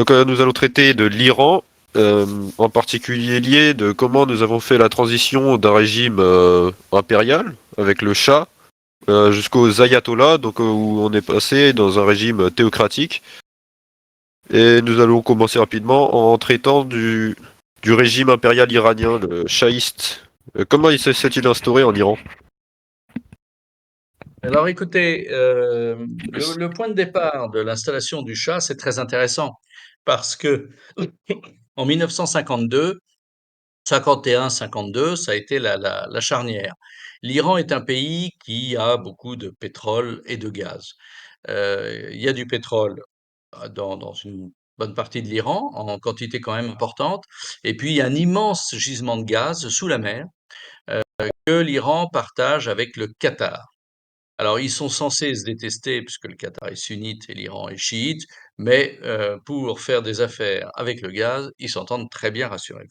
Donc nous allons traiter de l'Iran, en particulier lié de comment nous avons fait la transition d'un régime impérial avec le Shah jusqu'aux ayatollahs, donc où on est passé dans un régime théocratique. Et nous allons commencer rapidement en traitant du régime impérial iranien, le shahiste. Comment il s'est-il instauré en Iran? Alors écoutez, le point de départ de l'installation du Shah, c'est très intéressant parce que en 1952, 51-52, ça a été la charnière. L'Iran est un pays qui a beaucoup de pétrole et de gaz. Il y a du pétrole dans une bonne partie de l'Iran, en quantité quand même importante, et puis il y a un immense gisement de gaz sous la mer que l'Iran partage avec le Qatar. Alors, ils sont censés se détester puisque le Qatar est sunnite et l'Iran est chiite, mais pour faire des affaires avec le gaz, ils s'entendent très bien, rassurez-vous.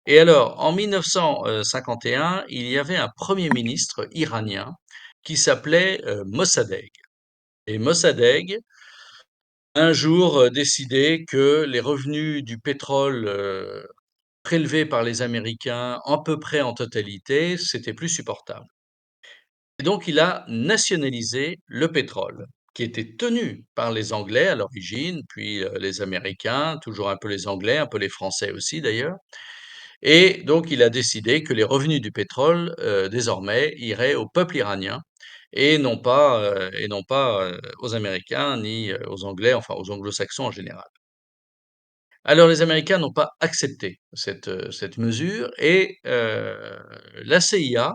Et alors, en 1951, il y avait un premier ministre iranien qui s'appelait Mossadegh. Et Mossadegh, un jour, décidait que les revenus du pétrole prélevés par les Américains, à peu près en totalité, c'était plus supportable. Et donc, il a nationalisé le pétrole, qui était tenu par les Anglais à l'origine, puis les Américains, toujours un peu les Anglais, un peu les Français aussi d'ailleurs. Et donc, il a décidé que les revenus du pétrole, désormais, iraient au peuple iranien et non pas aux Américains ni aux Anglais, enfin aux Anglo-Saxons en général. Alors, les Américains n'ont pas accepté cette mesure et la CIA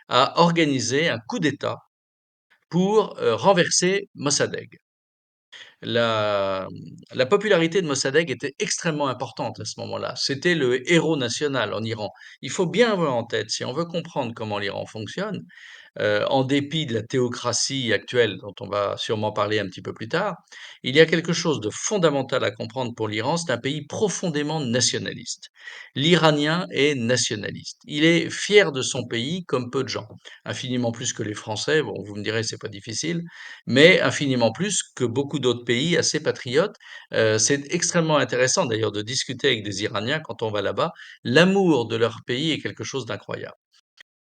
a organisé un coup d'État pour renverser Mossadegh. La, la popularité de Mossadegh était extrêmement importante à ce moment-là. C'était le héros national en Iran. Il faut bien avoir en tête, si on veut comprendre comment l'Iran fonctionne, en dépit de la théocratie actuelle dont on va sûrement parler un petit peu plus tard, il y a quelque chose de fondamental à comprendre pour l'Iran, c'est un pays profondément nationaliste. L'Iranien est nationaliste. Il est fier de son pays comme peu de gens, infiniment plus que les Français, bon vous me direz c'est pas difficile, mais infiniment plus que beaucoup d'autres pays assez patriotes. C'est extrêmement intéressant d'ailleurs de discuter avec des Iraniens quand on va là-bas. L'amour de leur pays est quelque chose d'incroyable.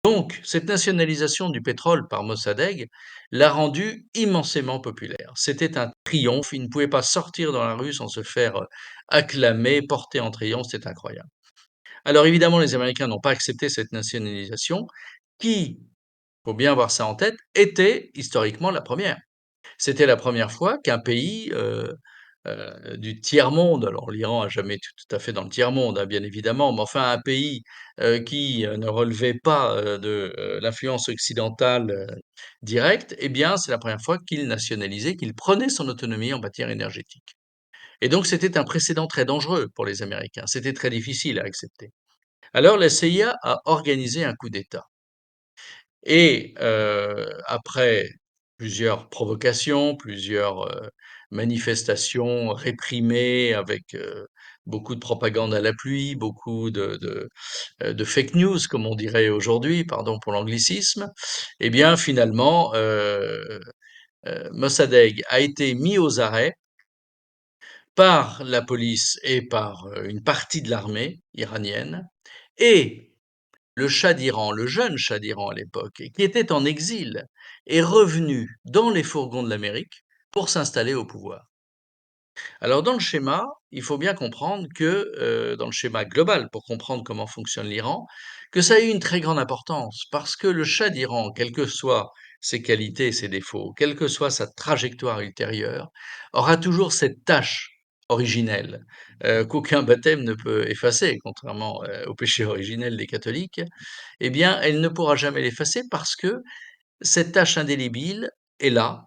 Donc, cette nationalisation du pétrole par Mossadegh l'a rendu immensément populaire. C'était un triomphe, il ne pouvait pas sortir dans la rue sans se faire acclamer, porter en triomphe, c'est incroyable. Alors évidemment, les Américains n'ont pas accepté cette nationalisation, qui, faut bien avoir ça en tête, était historiquement la première. C'était la première fois qu'un pays du tiers-monde, alors l'Iran a jamais été tout à fait dans le tiers-monde, hein, bien évidemment, mais enfin un pays qui ne relevait pas de l'influence occidentale directe, eh bien c'est la première fois qu'il nationalisait, qu'il prenait son autonomie en matière énergétique. Et donc c'était un précédent très dangereux pour les Américains, c'était très difficile à accepter. Alors la CIA a organisé un coup d'État. Et après plusieurs provocations, plusieurs manifestations réprimées avec beaucoup de propagande à la pluie, beaucoup de fake news, comme on dirait aujourd'hui, pardon pour l'anglicisme, eh bien finalement, Mossadegh a été mis aux arrêts par la police et par une partie de l'armée iranienne, et le Shah d'Iran, le jeune Shah d'Iran à l'époque, qui était en exil, est revenu dans les fourgons de l'Amérique pour s'installer au pouvoir. Alors dans le schéma, il faut bien comprendre que, dans le schéma global, pour comprendre comment fonctionne l'Iran, que ça a eu une très grande importance parce que le Shah d'Iran, quelles que soient ses qualités et ses défauts, quelle que soit sa trajectoire ultérieure, aura toujours cette tâche originelle, qu'aucun baptême ne peut effacer, contrairement, au péché originel des catholiques. Eh bien, elle ne pourra jamais l'effacer parce que cette tache indélébile est là.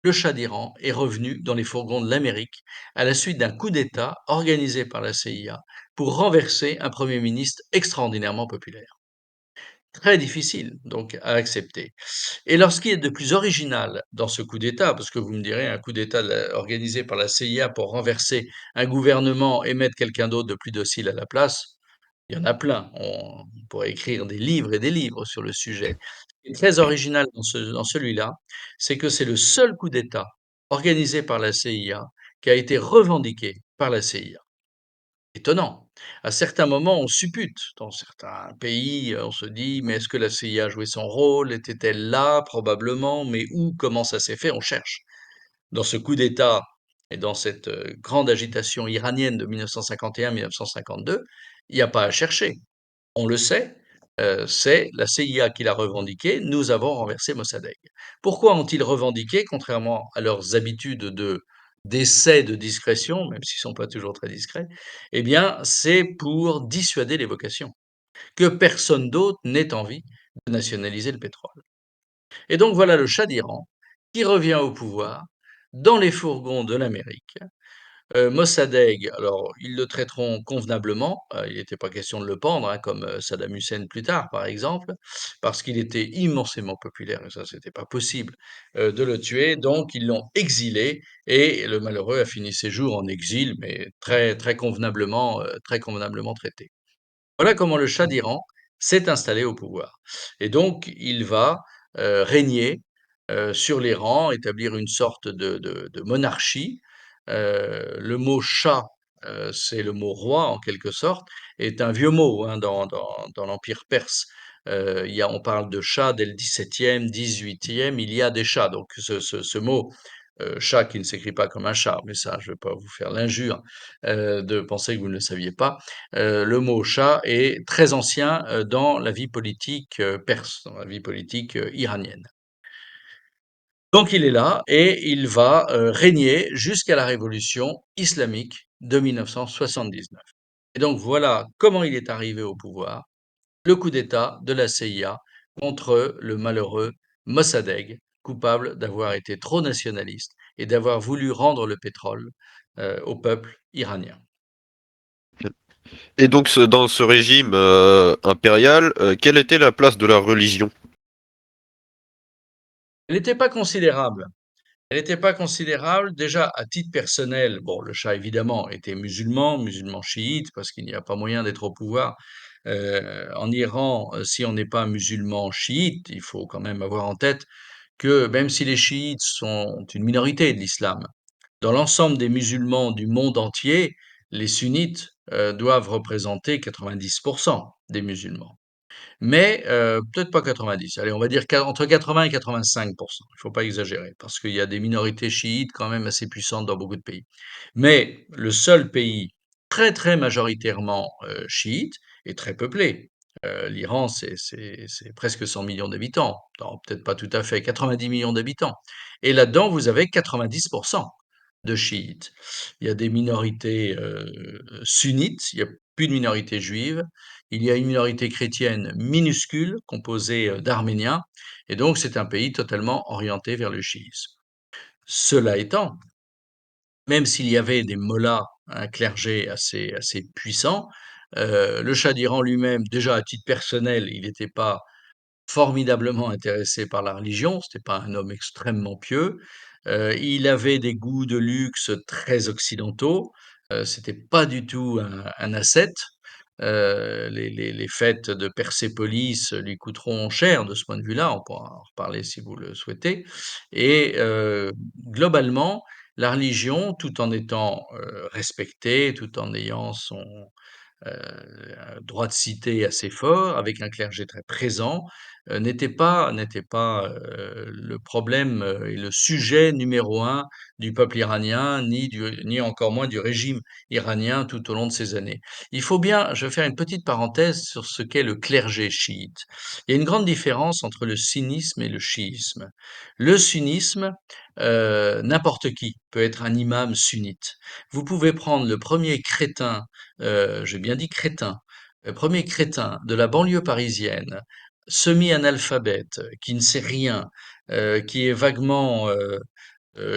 Le Shah d'Iran est revenu dans les fourgons de l'Amérique à la suite d'un coup d'État organisé par la CIA pour renverser un Premier ministre extraordinairement populaire. Très difficile donc à accepter. Et alors ce qui est de plus original dans ce coup d'État, parce que vous me direz un coup d'État organisé par la CIA pour renverser un gouvernement et mettre quelqu'un d'autre de plus docile à la place, il y en a plein. On pourrait écrire des livres et des livres sur le sujet. Ce qui est très original dans celui-là, c'est que c'est le seul coup d'État organisé par la CIA qui a été revendiqué par la CIA. Étonnant. À certains moments, on suppute. Dans certains pays, on se dit: «Mais est-ce que la CIA a joué son rôle? Était-elle là? Probablement, mais où? Comment ça s'est fait?» On cherche. Dans ce coup d'État et dans cette, grande agitation iranienne de 1951-1952, il n'y a pas à chercher. On le sait, c'est la CIA qui l'a revendiqué, nous avons renversé Mossadegh. Pourquoi ont-ils revendiqué, contrairement à leurs habitudes d'essais de discrétion, même s'ils sont pas toujours très discrets? Eh bien, c'est pour dissuader l'évocation, que personne d'autre n'ait envie de nationaliser le pétrole. Et donc voilà le Shah d'Iran qui revient au pouvoir dans les fourgons de l'Amérique. Mossadegh, alors ils le traiteront convenablement, il n'était pas question de le pendre, hein, comme, Saddam Hussein plus tard, par exemple, parce qu'il était immensément populaire et ça, c'était pas possible, de le tuer. Donc ils l'ont exilé et le malheureux a fini ses jours en exil, mais très convenablement traité. Voilà comment le Shah d'Iran s'est installé au pouvoir. Et donc, il va régner sur l'Iran, établir une sorte de monarchie. Le mot Shah, c'est le mot roi en quelque sorte, est un vieux mot hein, dans l'Empire perse. On parle de Shah dès le XVIIe, XVIIIe, il y a des chats. Donc ce mot chat qui ne s'écrit pas comme un chat, mais ça, je ne vais pas vous faire l'injure de penser que vous ne le saviez pas. Le mot chat est très ancien dans la vie politique perse, dans la vie politique iranienne. Donc il est là et il va régner jusqu'à la révolution islamique de 1979. Et donc voilà comment il est arrivé au pouvoir, le coup d'État de la CIA contre le malheureux Mossadegh, coupable d'avoir été trop nationaliste et d'avoir voulu rendre le pétrole au peuple iranien. Et donc dans ce régime impérial, quelle était la place de la religion? Elle n'était pas considérable. Elle n'était pas considérable, déjà à titre personnel. Bon, le Shah évidemment était musulman, musulman chiite, parce qu'il n'y a pas moyen d'être au pouvoir. En Iran, si on n'est pas musulman chiite, il faut quand même avoir en tête que même si les chiites sont une minorité de l'islam, dans l'ensemble des musulmans du monde entier, les sunnites doivent représenter 90% des musulmans. Mais peut-être pas 90, allez, on va dire entre 80 et 85%. Il faut pas exagérer, parce qu'il y a des minorités chiites quand même assez puissantes dans beaucoup de pays. Mais le seul pays très très majoritairement chiite et très peuplé, l'Iran c'est presque 100 millions d'habitants, non, peut-être pas tout à fait, 90 millions d'habitants. Et là-dedans, vous avez 90% de chiites. Il y a des minorités sunnites, il n'y a plus de minorité juive, il y a une minorité chrétienne minuscule composée d'Arméniens, et donc c'est un pays totalement orienté vers le chiisme. Cela étant, même s'il y avait des mollahs, un clergé assez puissant, le Shah d'Iran lui-même, déjà à titre personnel, il n'était pas formidablement intéressé par la religion, c'était pas un homme extrêmement pieux. Il avait des goûts de luxe très occidentaux, c'était pas du tout un ascète. Les fêtes de Persépolis lui coûteront cher de ce point de vue-là, on pourra en reparler si vous le souhaitez. Et globalement, la religion, tout en étant respectée, tout en ayant son un droit de cité assez fort, avec un clergé très présent, n'était pas le problème et le sujet numéro un du peuple iranien, ni encore moins du régime iranien tout au long de ces années. Il faut bien, je vais faire une petite parenthèse sur ce qu'est le clergé chiite. Il y a une grande différence entre le sunnisme et le chiisme. Le sunnisme, n'importe qui peut être un imam sunnite. Vous pouvez prendre le premier crétin, j'ai bien dit crétin, premier crétin de la banlieue parisienne, semi-analphabète, qui ne sait rien, qui est vaguement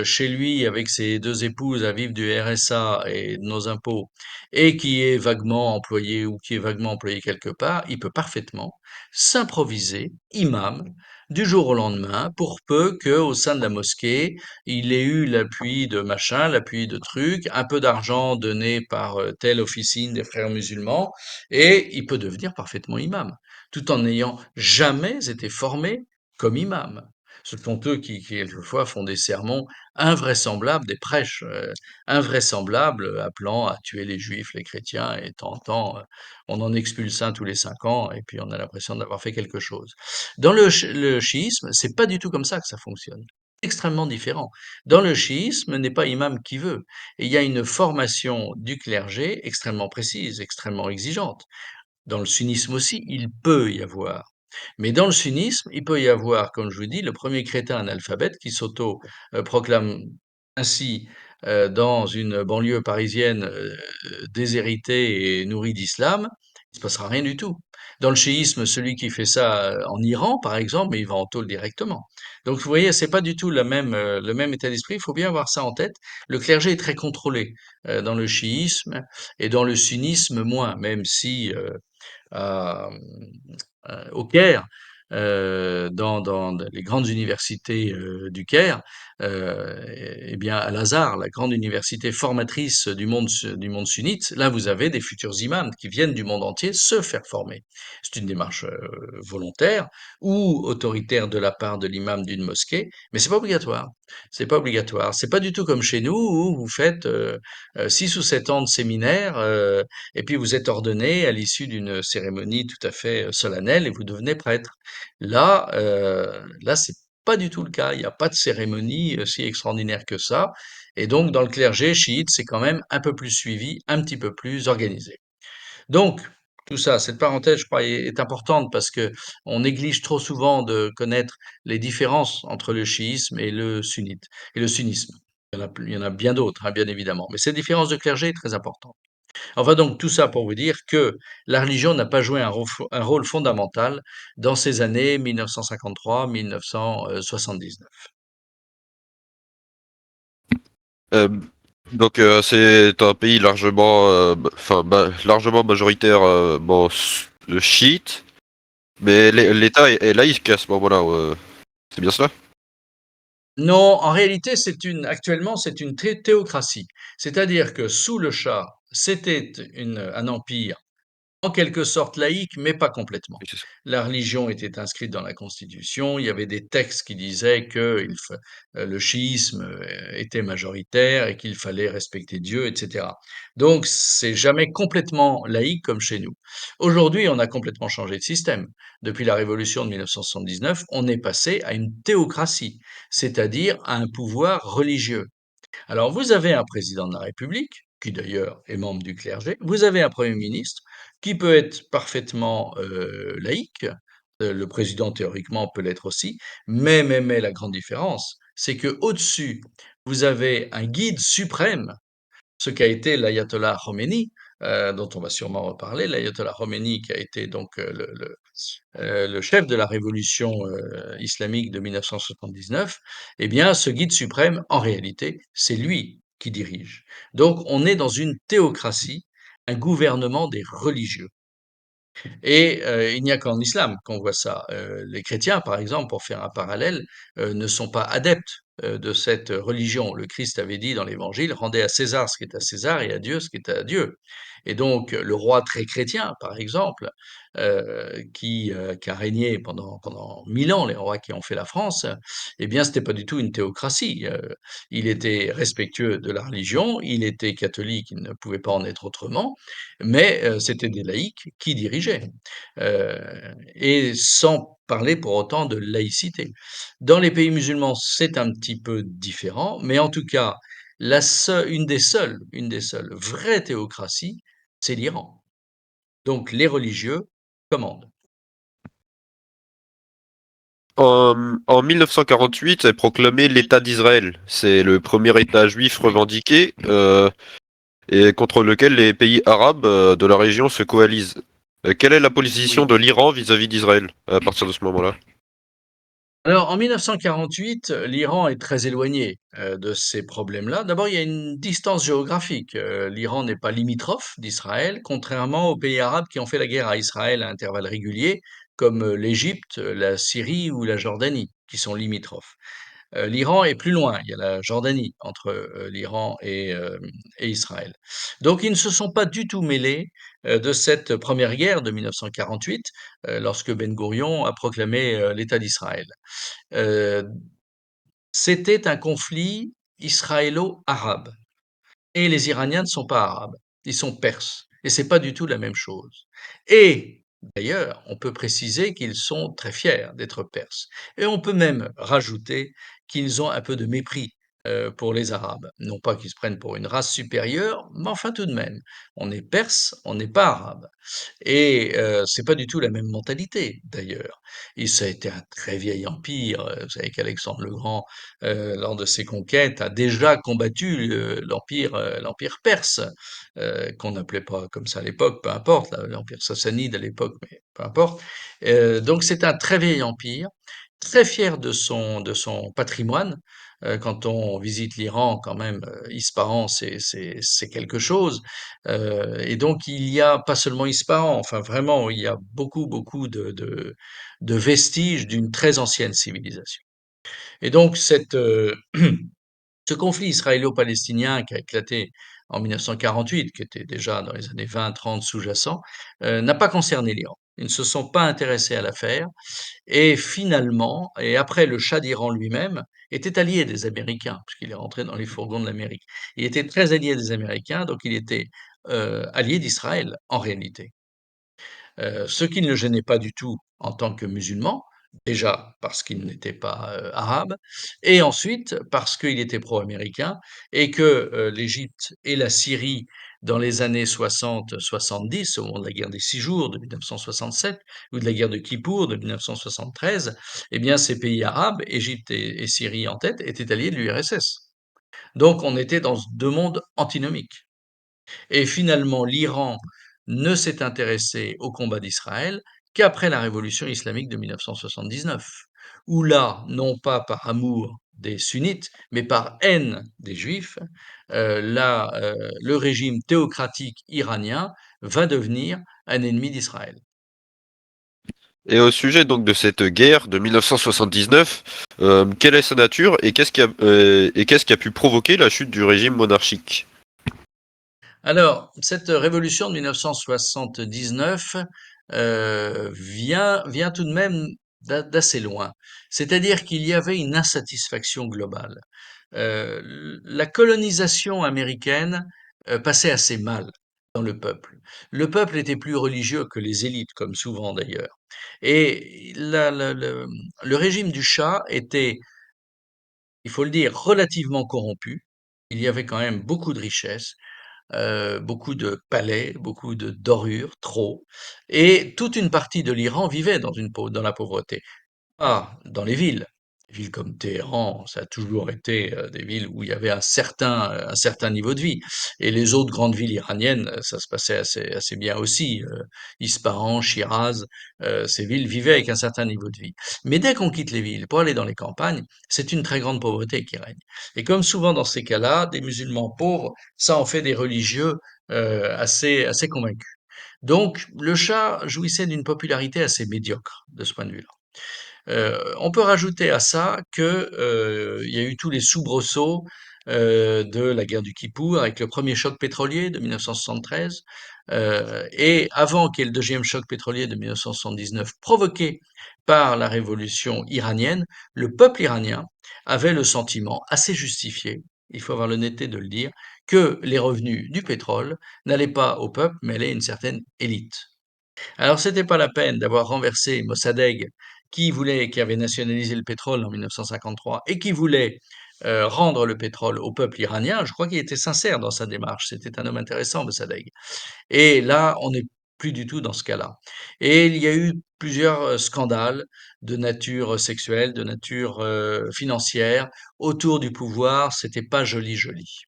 chez lui avec ses deux épouses à vivre du RSA et de nos impôts, et qui est vaguement employé ou qui est vaguement employé quelque part, il peut parfaitement s'improviser imam du jour au lendemain, pour peu que au sein de la mosquée, il ait eu l'appui de machin, l'appui de trucs, un peu d'argent donné par telle officine des frères musulmans, et il peut devenir parfaitement imam, tout en n'ayant jamais été formé comme imam. Ce sont eux qui quelquefois font des sermons invraisemblables, des prêches, invraisemblables, appelant à tuer les juifs, les chrétiens et de temps en temps, on en expulse un tous les 5 ans et puis on a l'impression d'avoir fait quelque chose. Dans le chiisme, c'est pas du tout comme ça que ça fonctionne. Extrêmement différent. Dans le chiisme, n'est pas imam qui veut. Et il y a une formation du clergé extrêmement précise, extrêmement exigeante. Dans le sunnisme aussi, il peut y avoir. Mais dans le sunnisme, il peut y avoir, comme je vous dis, le premier crétin analphabète qui s'auto-proclame ainsi dans une banlieue parisienne déshéritée et nourrie d'islam, il ne se passera rien du tout. Dans le chiisme, celui qui fait ça en Iran, par exemple, mais il va en tôle directement. Donc, vous voyez, c'est pas du tout le même état d'esprit. Il faut bien avoir ça en tête. Le clergé est très contrôlé dans le chiisme et dans le sunnisme moins, même si à, au Caire, dans les grandes universités du Caire, eh bien, Al-Azhar, la grande université formatrice du monde sunnite, là, vous avez des futurs imams qui viennent du monde entier se faire former. C'est une démarche volontaire ou autoritaire de la part de l'imam d'une mosquée, mais c'est pas obligatoire. C'est pas obligatoire. C'est pas du tout comme chez nous où vous faites 6 ou 7 ans de séminaire. Et puis vous êtes ordonné à l'issue d'une cérémonie tout à fait solennelle et vous devenez prêtre. Là, c'est pas du tout le cas. Il n'y a pas de cérémonie si extraordinaire que ça. Et donc, dans le clergé chiite, c'est quand même un peu plus suivi, un petit peu plus organisé. Donc, tout ça, cette parenthèse, je crois, est importante parce que on néglige trop souvent de connaître les différences entre le chiisme et le sunnite et le sunnisme. Il y en a bien d'autres, hein, bien évidemment. Mais cette différence de clergé est très importante. Enfin donc tout ça pour vous dire que la religion n'a pas joué un rôle fondamental dans ces années 1953-1979. Euh, c'est un pays largement, largement majoritaire, chiite, mais l'État est laïque à ce moment-là. C'est bien cela? Non, en réalité, actuellement, c'est une théocratie. C'est-à-dire que sous le Shah, c'était un empire en quelque sorte laïque, mais pas complètement. Oui, c'est ça. La religion était inscrite dans la Constitution, il y avait des textes qui disaient que le chiisme était majoritaire et qu'il fallait respecter Dieu, etc. Donc, c'est jamais complètement laïque comme chez nous. Aujourd'hui, on a complètement changé de système. Depuis la révolution de 1979, on est passé à une théocratie, c'est-à-dire à un pouvoir religieux. Alors, vous avez un président de la République, qui d'ailleurs est membre du clergé, vous avez un Premier ministre qui peut être parfaitement laïque, le président théoriquement peut l'être aussi, mais la grande différence, c'est que au-dessus, vous avez un guide suprême, ce qu'a été l'ayatollah Khomeini, dont on va sûrement reparler, l'ayatollah Khomeini qui a été donc le chef de la révolution islamique de 1979, eh bien, ce guide suprême, en réalité, c'est lui qui dirige. Donc, on est dans une théocratie, un gouvernement des religieux. Et il n'y a qu'en islam qu'on voit ça. Les chrétiens, par exemple, pour faire un parallèle, ne sont pas adeptes de cette religion. Le Christ avait dit dans l'Évangile, rendez à César ce qui est à César et à Dieu ce qui est à Dieu. Et donc, le roi très chrétien, par exemple, qui a régné pendant 1000 ans, les rois qui ont fait la France, eh bien, c'était pas du tout une théocratie. Il était respectueux de la religion, il était catholique, il ne pouvait pas en être autrement, mais c'était des laïcs qui dirigeaient, et sans parler pour autant de laïcité. Dans les pays musulmans, c'est un petit peu différent, mais en tout cas, une des seules vraies théocraties, c'est l'Iran. Donc les religieux commandent. En 1948 est proclamé l'État d'Israël. C'est le premier État juif revendiqué et contre lequel les pays arabes de la région se coalisent. Quelle est la position Oui. de l'Iran vis-à-vis d'Israël à partir de ce moment-là? Alors, en 1948, l'Iran est très éloigné de ces problèmes-là. D'abord, il y a une distance géographique. L'Iran n'est pas limitrophe d'Israël, contrairement aux pays arabes qui ont fait la guerre à Israël à intervalles réguliers, comme l'Égypte, la Syrie ou la Jordanie, qui sont limitrophes. L'Iran est plus loin, il y a la Jordanie entre, l'Iran et Israël. Donc ils ne se sont pas du tout mêlés, de cette première guerre de 1948, lorsque Ben-Gourion a proclamé, l'État d'Israël. Heu, C'était un conflit israélo-arabe. Et les Iraniens ne sont pas arabes, ils sont perses. Et c'est pas du tout la même chose. Et d'ailleurs, on peut préciser qu'ils sont très fiers d'être perses. Et on peut même rajouter qu'ils ont un peu de mépris pour les Arabes. Non pas qu'ils se prennent pour une race supérieure, mais enfin tout de même. On est perse, on n'est pas arabe. Et c'est pas du tout la même mentalité d'ailleurs. Et ça a été un très vieil empire. Vous savez qu'Alexandre le Grand, lors de ses conquêtes, a déjà combattu l'empire perse, qu'on n'appelait pas comme ça à l'époque, peu importe, l'empire sassanide à l'époque, mais peu importe. Donc c'est un très vieil empire, très fier de son patrimoine. Quand on visite l'Iran, quand même, Ispahan, c'est quelque chose. Et donc il y a pas seulement Ispahan, enfin vraiment, il y a beaucoup, beaucoup de vestiges d'une très ancienne civilisation. Et donc ce conflit israélo-palestinien qui a éclaté en 1948, qui était déjà dans les années 20-30 sous-jacent, n'a pas concerné l'Iran. Ils ne se sont pas intéressés à l'affaire et finalement, et après le Shah d'Iran lui-même était allié des Américains, puisqu'il est rentré dans les fourgons de l'Amérique. Il était très allié des Américains, donc il était allié d'Israël en réalité. Ce qui ne le gênait pas du tout en tant que musulman, déjà parce qu'il n'était pas arabe, et ensuite parce qu'il était pro-américain et que l'Égypte et la Syrie, dans les années 60-70, au moment de la guerre des 6 jours de 1967 ou de la guerre de Kippour de 1973, eh bien ces pays arabes, Égypte et Syrie en tête, étaient alliés de l'URSS. Donc on était dans deux mondes antinomiques. Et finalement, l'Iran ne s'est intéressé au combat d'Israël qu'après la révolution islamique de 1979, où là, non pas par amour des sunnites, mais par haine des juifs, le régime théocratique iranien va devenir un ennemi d'Israël. Et au sujet donc de cette guerre de 1979, quelle est sa nature et qu'est-ce qui a pu provoquer la chute du régime monarchique? Alors, cette révolution de 1979 vient tout de même d'assez loin. C'est-à-dire qu'il y avait une insatisfaction globale. La colonisation américaine passait assez mal dans le peuple. Le peuple était plus religieux que les élites, comme souvent d'ailleurs. Et le régime du Shah était, il faut le dire, relativement corrompu. Il y avait quand même beaucoup de richesses, beaucoup de palais, beaucoup de dorures, trop, et toute une partie de l'Iran vivait dans la pauvreté. Ah, dans les villes. Les villes comme Téhéran, ça a toujours été des villes où il y avait un certain niveau de vie. Et les autres grandes villes iraniennes, ça se passait assez bien aussi. Ispahan, Shiraz, ces villes vivaient avec un certain niveau de vie. Mais dès qu'on quitte les villes pour aller dans les campagnes, c'est une très grande pauvreté qui règne. Et comme souvent dans ces cas-là, des musulmans pauvres, ça en fait des religieux assez convaincus. Donc, le Shah jouissait d'une popularité assez médiocre de ce point de vue-là. On peut rajouter à ça que, il y a eu tous les soubresauts, de la guerre du Kippour avec le premier choc pétrolier de 1973, et avant qu'il y ait le deuxième choc pétrolier de 1979 provoqué par la révolution iranienne, le peuple iranien avait le sentiment assez justifié, il faut avoir l'honnêteté de le dire, que les revenus du pétrole n'allaient pas au peuple, mais allaient à une certaine élite. Alors, c'était pas la peine d'avoir renversé Mossadegh, qui avait nationalisé le pétrole en 1953 et qui voulait rendre le pétrole au peuple iranien. Je crois qu'il était sincère dans sa démarche. C'était un homme intéressant, Mossadegh. Et là, on n'est plus du tout dans ce cas-là. Et il y a eu plusieurs scandales de nature sexuelle, de nature financière autour du pouvoir. C'était pas joli, joli.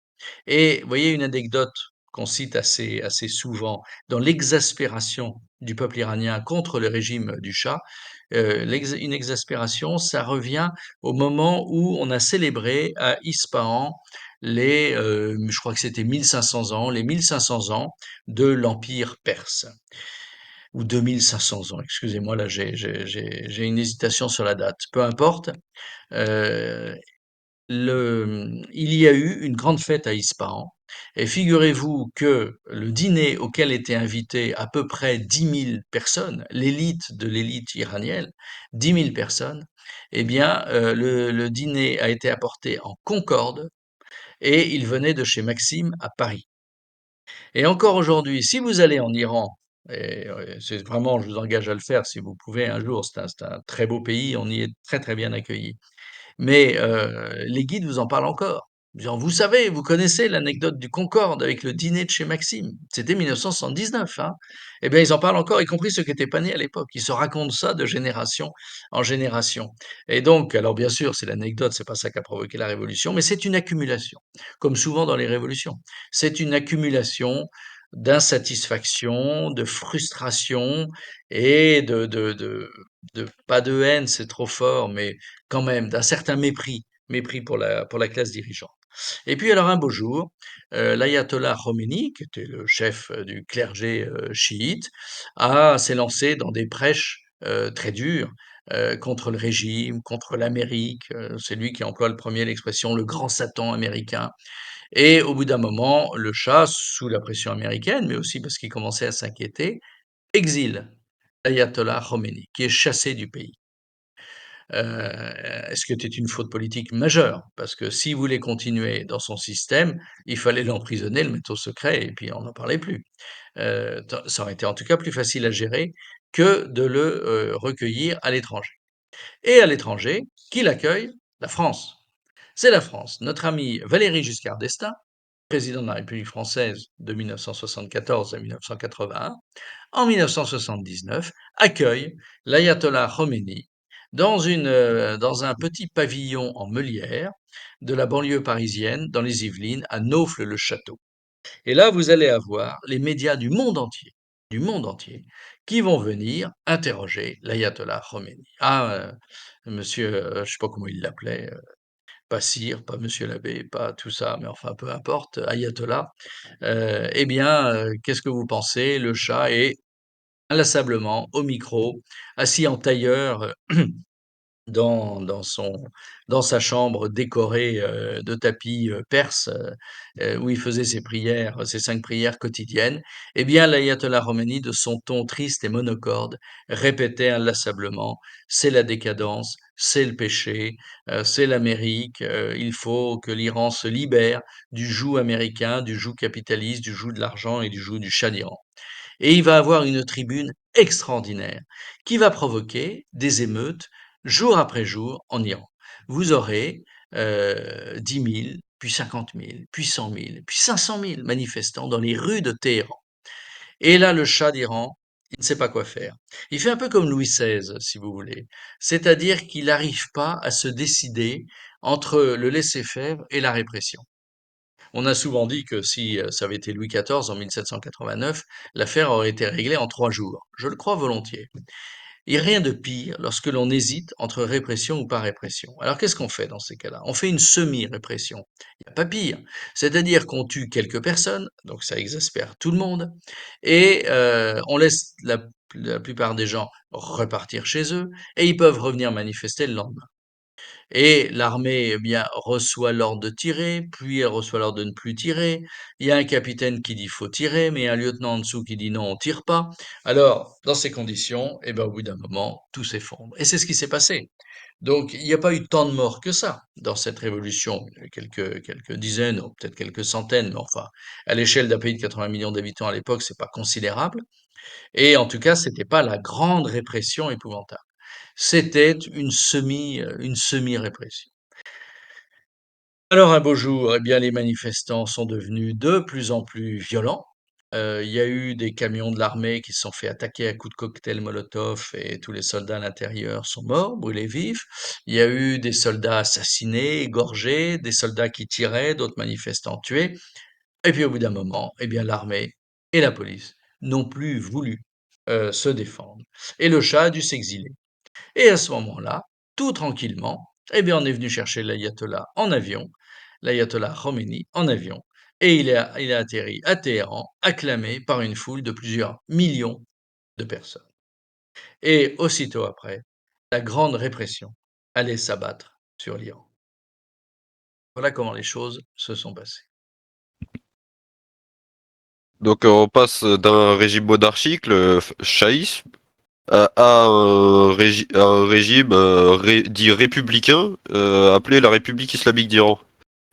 Et vous voyez une anecdote qu'on cite assez souvent dans l'exaspération du peuple iranien contre le régime du Shah. Une exaspération, ça revient au moment où on a célébré à Ispahan je crois que c'était 1500 ans, les 1500 ans de l'Empire perse, ou 2500 ans, excusez-moi, là j'ai une hésitation sur la date, peu importe. il y a eu une grande fête à Ispahan et figurez-vous que le dîner auquel étaient invitées à peu près 10 000 personnes, l'élite de l'élite iranienne, 10 000 personnes, eh bien, le dîner a été apporté en Concorde et il venait de chez Maxime à Paris. Et encore aujourd'hui, si vous allez en Iran, et c'est vraiment, je vous engage à le faire si vous pouvez un jour, c'est un très beau pays, on y est très très bien accueillis. Mais les guides vous en parlent encore. Disant: «Vous savez, vous connaissez l'anecdote du Concorde avec le dîner de chez Maxime?» C'était 1979, hein. Eh bien, ils en parlent encore, y compris ceux qui étaient pas nés à l'époque. Ils se racontent ça de génération en génération et donc alors bien sûr, c'est l'anecdote, c'est pas ça qui a provoqué la révolution, mais c'est une accumulation, comme souvent dans les révolutions. C'est une accumulation d'insatisfaction, de frustration et de pas de haine, c'est trop fort, mais quand même d'un certain mépris pour la classe dirigeante. Et puis alors un beau jour, l'ayatollah Khomeini, qui était le chef du clergé chiite, s'est lancé dans des prêches très dures contre le régime, contre l'Amérique. C'est lui qui emploie le premier l'expression le grand Satan américain. Et au bout d'un moment, le Shah, sous la pression américaine, mais aussi parce qu'il commençait à s'inquiéter, exile l'ayatollah Khomeini, qui est chassé du pays. Ce qui était une faute politique majeure, parce que s'il voulait continuer dans son système, il fallait l'emprisonner, le mettre au secret et puis on n'en parlait plus. Ça aurait été en tout cas plus facile à gérer que de le, recueillir à l'étranger. Et à l'étranger, qui l'accueille? La France. C'est la France. Notre ami Valéry Giscard d'Estaing, président de la République française de 1974 à 1981, en 1979, accueille l'ayatollah Khomeini dans un petit pavillon en meulière de la banlieue parisienne, dans les Yvelines, à Naufle-le-Château. Et là, vous allez avoir les médias du monde entier, qui vont venir interroger l'ayatollah Khomeini. Monsieur, je sais pas comment il l'appelait, pas sire, pas monsieur l'abbé, pas tout ça, mais enfin peu importe, ayatollah. Eh bien, qu'est-ce que vous pensez? Le chat est inlassablement au micro, assis en tailleur, dans dans son dans sa chambre décorée, de tapis, perses, où il faisait ses prières, ses 5 prières quotidiennes. Eh bien, l'ayatollah Khomeini, de son ton triste et monocorde, répétait inlassablement: «C'est la décadence, c'est le péché, c'est l'Amérique, il faut que l'Iran se libère du joug américain, du joug capitaliste, du joug de l'argent et du joug du Shah d'Iran». Et il va avoir une tribune extraordinaire qui va provoquer des émeutes jour après jour en Iran. Vous aurez 10 000, puis 50 000, puis 100 000, puis 500 000 manifestants dans les rues de Téhéran. Et là, le Shah d'Iran, il ne sait pas quoi faire. Il fait un peu comme Louis XVI, si vous voulez. C'est-à-dire qu'il n'arrive pas à se décider entre le laisser-faire et la répression. On a souvent dit que si ça avait été Louis XIV en 1789, l'affaire aurait été réglée en 3 jours. Je le crois volontiers. Il n'y a rien de pire lorsque l'on hésite entre répression ou pas répression. Alors qu'est-ce qu'on fait dans ces cas-là? On fait une semi-répression. Il n'y a pas pire. C'est-à-dire qu'on tue quelques personnes, donc ça exaspère tout le monde, et on laisse la plupart des gens repartir chez eux, et ils peuvent revenir manifester le lendemain. Et l'armée, eh bien, reçoit l'ordre de tirer, puis elle reçoit l'ordre de ne plus tirer. Il y a un capitaine qui dit faut tirer, mais un lieutenant en dessous qui dit non, on tire pas. Alors, dans ces conditions, eh ben, au bout d'un moment, tout s'effondre. Et c'est ce qui s'est passé. Donc, il n'y a pas eu tant de morts que ça dans cette révolution. Il y a eu quelques dizaines, ou peut-être quelques centaines, mais enfin, à l'échelle d'un pays de 80 millions d'habitants à l'époque, c'est pas considérable. Et en tout cas, c'était pas la grande répression épouvantable. C'était une semi-répression. Alors un beau jour, eh bien, les manifestants sont devenus de plus en plus violents. Il y a eu des camions de l'armée qui se sont fait attaquer à coups de cocktail Molotov et tous les soldats à l'intérieur sont morts, brûlés vifs. Il y a eu des soldats assassinés, égorgés, des soldats qui tiraient, d'autres manifestants tués. Et puis au bout d'un moment, eh bien, l'armée et la police n'ont plus voulu se défendre. Et le Shah a dû s'exiler. Et à ce moment-là, tout tranquillement, eh bien, on est venu chercher l'ayatollah en avion, l'ayatollah Khomeini en avion, et il a atterri à Téhéran, acclamé par une foule de plusieurs millions de personnes. Et aussitôt après, la grande répression allait s'abattre sur l'Iran. Voilà comment les choses se sont passées. Donc on passe d'un régime monarchique, le chaïsme, à un régime dit républicain, appelé la République islamique d'Iran.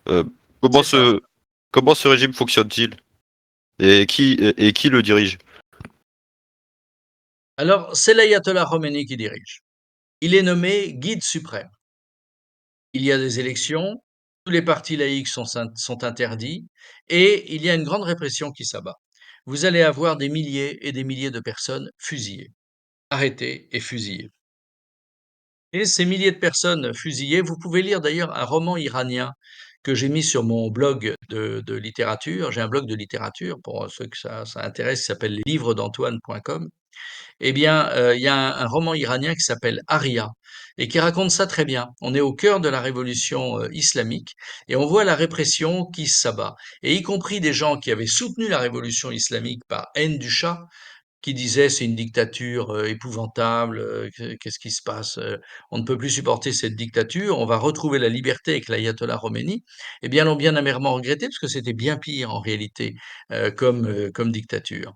Euh, comment C'est ça. ce comment ce régime fonctionne-t-il et qui le dirige? Alors, c'est l'ayatollah Khomeini qui dirige. Il est nommé guide suprême. Il y a des élections, tous les partis laïcs sont interdits et il y a une grande répression qui s'abat. Vous allez avoir des milliers et des milliers de personnes fusillées, arrêtées et fusillées. Et ces milliers de personnes fusillées, vous pouvez lire d'ailleurs un roman iranien que j'ai mis sur mon blog de littérature. J'ai un blog de littérature pour ceux que ça intéresse, qui s'appelle leslivresdantoine.com. Eh bien, il y a un roman iranien qui s'appelle Aria et qui raconte ça très bien. On est au cœur de la révolution islamique et on voit la répression qui s'abat. Et y compris des gens qui avaient soutenu la révolution islamique par haine du Shah, qui disait c'est une dictature épouvantable, qu'est-ce qui se passe, on ne peut plus supporter cette dictature, on va retrouver la liberté avec l'ayatollah Khomeini, eh bien l'ont bien amèrement regretté parce que c'était bien pire en réalité comme dictature.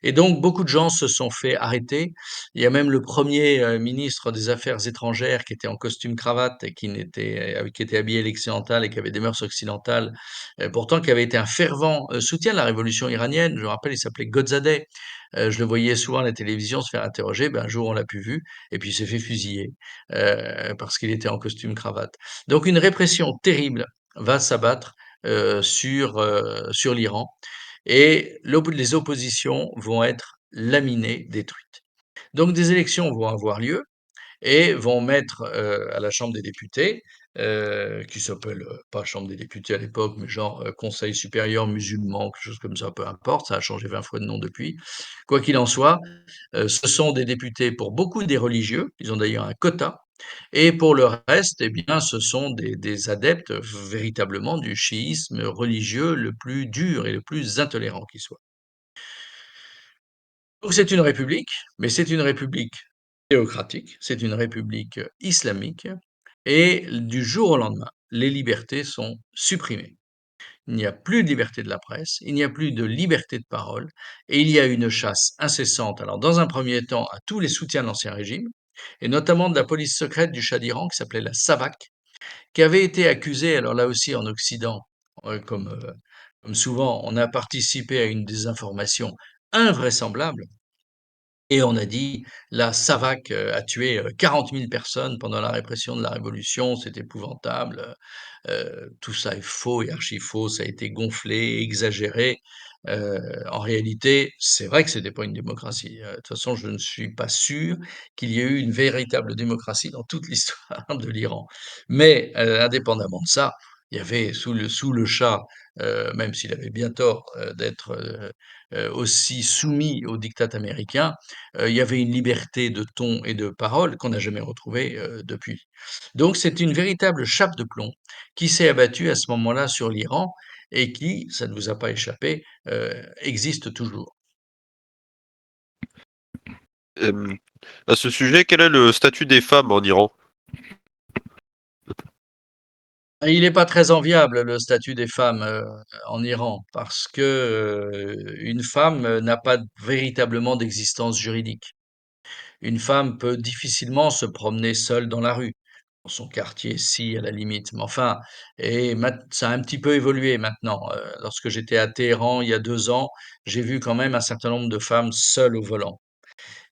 Et donc beaucoup de gens se sont fait arrêter. Il y a même le premier ministre des Affaires étrangères qui était en costume cravate et qui était habillé à l'occidental et qui avait des mœurs occidentales, pourtant qui avait été un fervent soutien de la révolution iranienne. Je me rappelle, il s'appelait Godzadeh. Je le voyais souvent à la télévision se faire interroger, ben, un jour on l'a plus vu et puis il s'est fait fusiller, parce qu'il était en costume cravate. Donc une répression terrible va s'abattre, sur l'Iran et les oppositions vont être laminées, détruites. Donc des élections vont avoir lieu et vont mettre à la Chambre des députés, qui s'appelle pas Chambre des députés à l'époque, mais genre Conseil supérieur musulman, quelque chose comme ça, peu importe, ça a changé 20 fois de nom depuis. Quoi qu'il en soit, ce sont des députés pour beaucoup des religieux, ils ont d'ailleurs un quota, et pour le reste, eh bien, ce sont des adeptes véritablement du chiisme religieux le plus dur et le plus intolérant qui soit. Donc c'est une république, mais c'est une république théocratique, c'est une république islamique, et du jour au lendemain, les libertés sont supprimées. Il n'y a plus de liberté de la presse, il n'y a plus de liberté de parole, et il y a une chasse incessante, alors dans un premier temps à tous les soutiens de l'ancien régime, et notamment de la police secrète du Shah d'Iran qui s'appelait la SAVAK, qui avait été accusée, alors là aussi en Occident, comme souvent, on a participé à une désinformation invraisemblable, et on a dit: «La SAVAK, a tué, 40 000 personnes pendant la répression de la révolution, c'est épouvantable», tout ça est faux et archi faux, ça a été gonflé, exagéré. En réalité, c'est vrai que c'était pas une démocratie. De toute façon, je ne suis pas sûr qu'il y ait eu une véritable démocratie dans toute l'histoire de l'Iran. Mais, indépendamment de ça, il y avait sous le Shah, même s'il avait bien tort, d'être, aussi soumis au diktat américain, il y avait une liberté de ton et de parole qu'on n'a jamais retrouvée, depuis. Donc c'est une véritable chape de plomb qui s'est abattue à ce moment-là sur l'Iran et qui, ça ne vous a pas échappé, existe toujours. Euh, à ce sujet, quel est le statut des femmes en Iran? Il n'est pas très enviable le statut des femmes, en Iran parce que, une femme, n'a pas véritablement d'existence juridique. Une femme peut difficilement se promener seule dans la rue. Dans son quartier, si, à la limite, mais enfin et ça a un petit peu évolué maintenant. Lorsque j'étais à Téhéran il y a 2 ans, j'ai vu quand même un certain nombre de femmes seules au volant.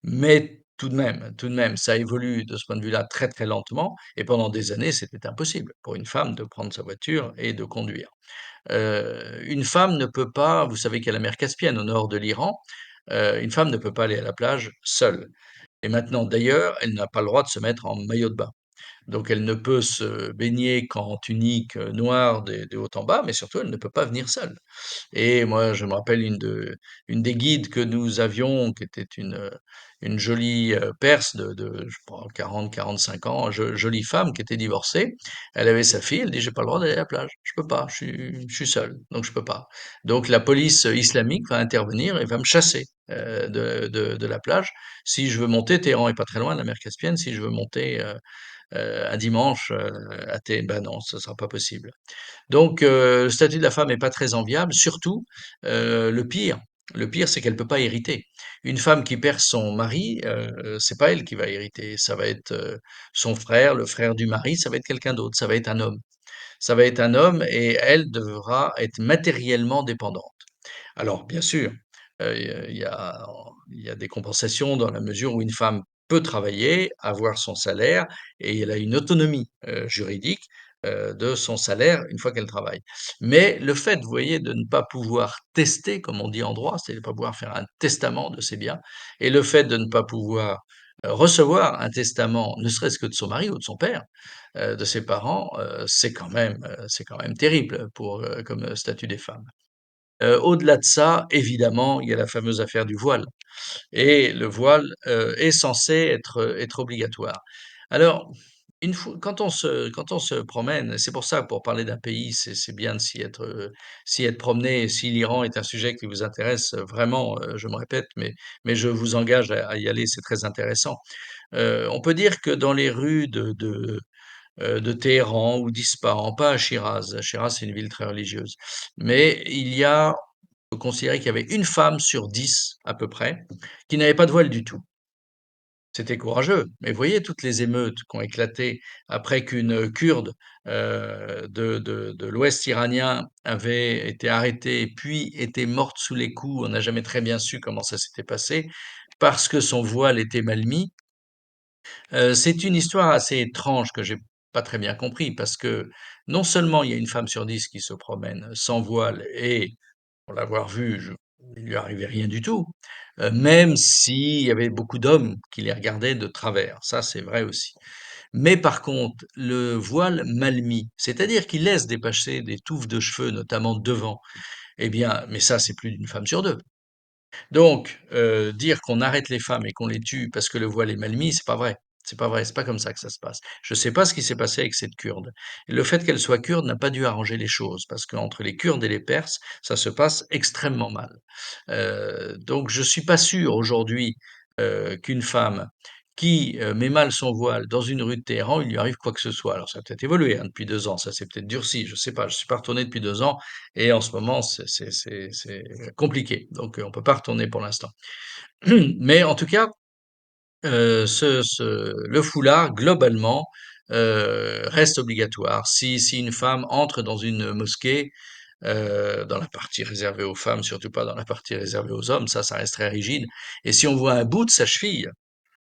Mais tout de même, ça évolue de ce point de vue-là très, très lentement et pendant des années, c'était impossible pour une femme de prendre sa voiture et de conduire. Une femme ne peut pas, vous savez qu'il y a la mer Caspienne au nord de l'Iran, une femme ne peut pas aller à la plage seule et maintenant d'ailleurs, elle n'a pas le droit de se mettre en maillot de bain. Donc elle ne peut se baigner qu'en tunique, noire de haut en bas, mais surtout elle ne peut pas venir seule. Et moi, je me rappelle une des guides que nous avions, qui était une jolie, Perse de je sais pas 40-45 ans, jolie femme qui était divorcée. Elle avait sa fille, elle dit: «J'ai pas le droit d'aller à la plage, je peux pas, je suis seule, donc je peux pas». Donc la police, islamique va intervenir et va me chasser, de la plage. Si je veux monter, Téhéran est pas très loin de la mer Caspienne, si je veux monter, un dimanche ben non, ce sera pas possible. Donc, le statut de la femme est pas très enviable, surtout, le pire c'est qu'elle peut pas hériter. Une femme qui perd son mari, c'est pas elle qui va hériter, ça va être, son frère, le frère du mari, ça va être quelqu'un d'autre, ça va être un homme. Ça va être un homme et elle devra être matériellement dépendante. Alors, bien sûr, il y a il y a des compensations dans la mesure où une femme peut travailler, avoir son salaire et elle a une autonomie, juridique, de son salaire une fois qu'elle travaille. Mais le fait, vous voyez, de ne pas pouvoir tester, comme on dit en droit, c'est-à-dire de ne pas pouvoir faire un testament de ses biens et le fait de ne pas pouvoir, recevoir un testament, ne serait-ce que de son mari ou de son père, de ses parents, c'est quand même terrible pour, comme statut des femmes. Au-delà de ça, évidemment, il y a la fameuse affaire du voile et le voile, est censé être obligatoire. Alors, une fois quand on se promène, c'est pour ça, pour parler d'un pays, c'est bien de s'y être promené. Et si l'Iran est un sujet qui vous intéresse, vraiment, je me répète, mais je vous engage à y aller, c'est très intéressant. On peut dire que dans les rues de Téhéran ou d'Ispahan, pas à Chiraz. Chiraz, c'est une ville très religieuse. Mais faut considérer qu'il y avait une femme sur 10 à peu près qui n'avait pas de voile du tout. C'était courageux, mais vous voyez toutes les émeutes qui ont éclaté après qu'une Kurde de l'ouest iranien avait été arrêtée, puis était morte sous les coups. On n'a jamais très bien su comment ça s'était passé, parce que son voile était mal mis. C'est une histoire assez étrange que j'ai pas très bien compris parce que non seulement il y a une femme sur 10 qui se promène sans voile et pour l'avoir vue, il lui arrivait rien du tout, même s'il y avait beaucoup d'hommes qui les regardaient de travers, ça c'est vrai aussi. Mais par contre, le voile mal mis, c'est-à-dire qu'il laisse dépasser des touffes de cheveux, notamment devant, eh bien, mais ça c'est plus d'une femme sur 2. Donc, dire qu'on arrête les femmes et qu'on les tue parce que le voile est mal mis, c'est pas vrai. C'est pas vrai, c'est pas comme ça que ça se passe. Je sais pas ce qui s'est passé avec cette Kurde. Et le fait qu'elle soit kurde n'a pas dû arranger les choses, parce qu'entre les Kurdes et les Perses, ça se passe extrêmement mal. Donc je suis pas sûr aujourd'hui, qu'une femme qui, met mal son voile dans une rue de Téhéran, il lui arrive quoi que ce soit. Alors ça a peut-être évolué, hein, depuis 2 ans, ça s'est peut-être durci, je sais pas, je suis pas retourné depuis 2 ans et en ce moment c'est compliqué, donc on peut pas retourner pour l'instant. Mais en tout cas, le foulard globalement, reste obligatoire. Si une femme entre dans une mosquée, dans la partie réservée aux femmes, surtout pas dans la partie réservée aux hommes, ça reste très rigide et si on voit un bout de sa cheville,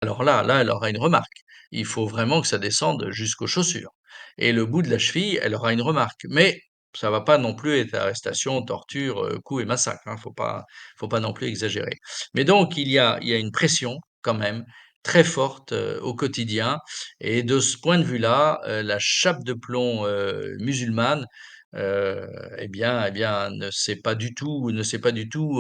alors là, elle aura une remarque. Il faut vraiment que ça descende jusqu'aux chaussures. Et le bout de la cheville, elle aura une remarque. Mais ça va pas non plus être arrestation, torture, coups et massacre, hein. Faut pas non plus exagérer. Mais donc, il y a une pression quand même très forte au quotidien. Et de ce point de vue-là, la chape de plomb musulmane, euh, eh bien, ne s'est pas du tout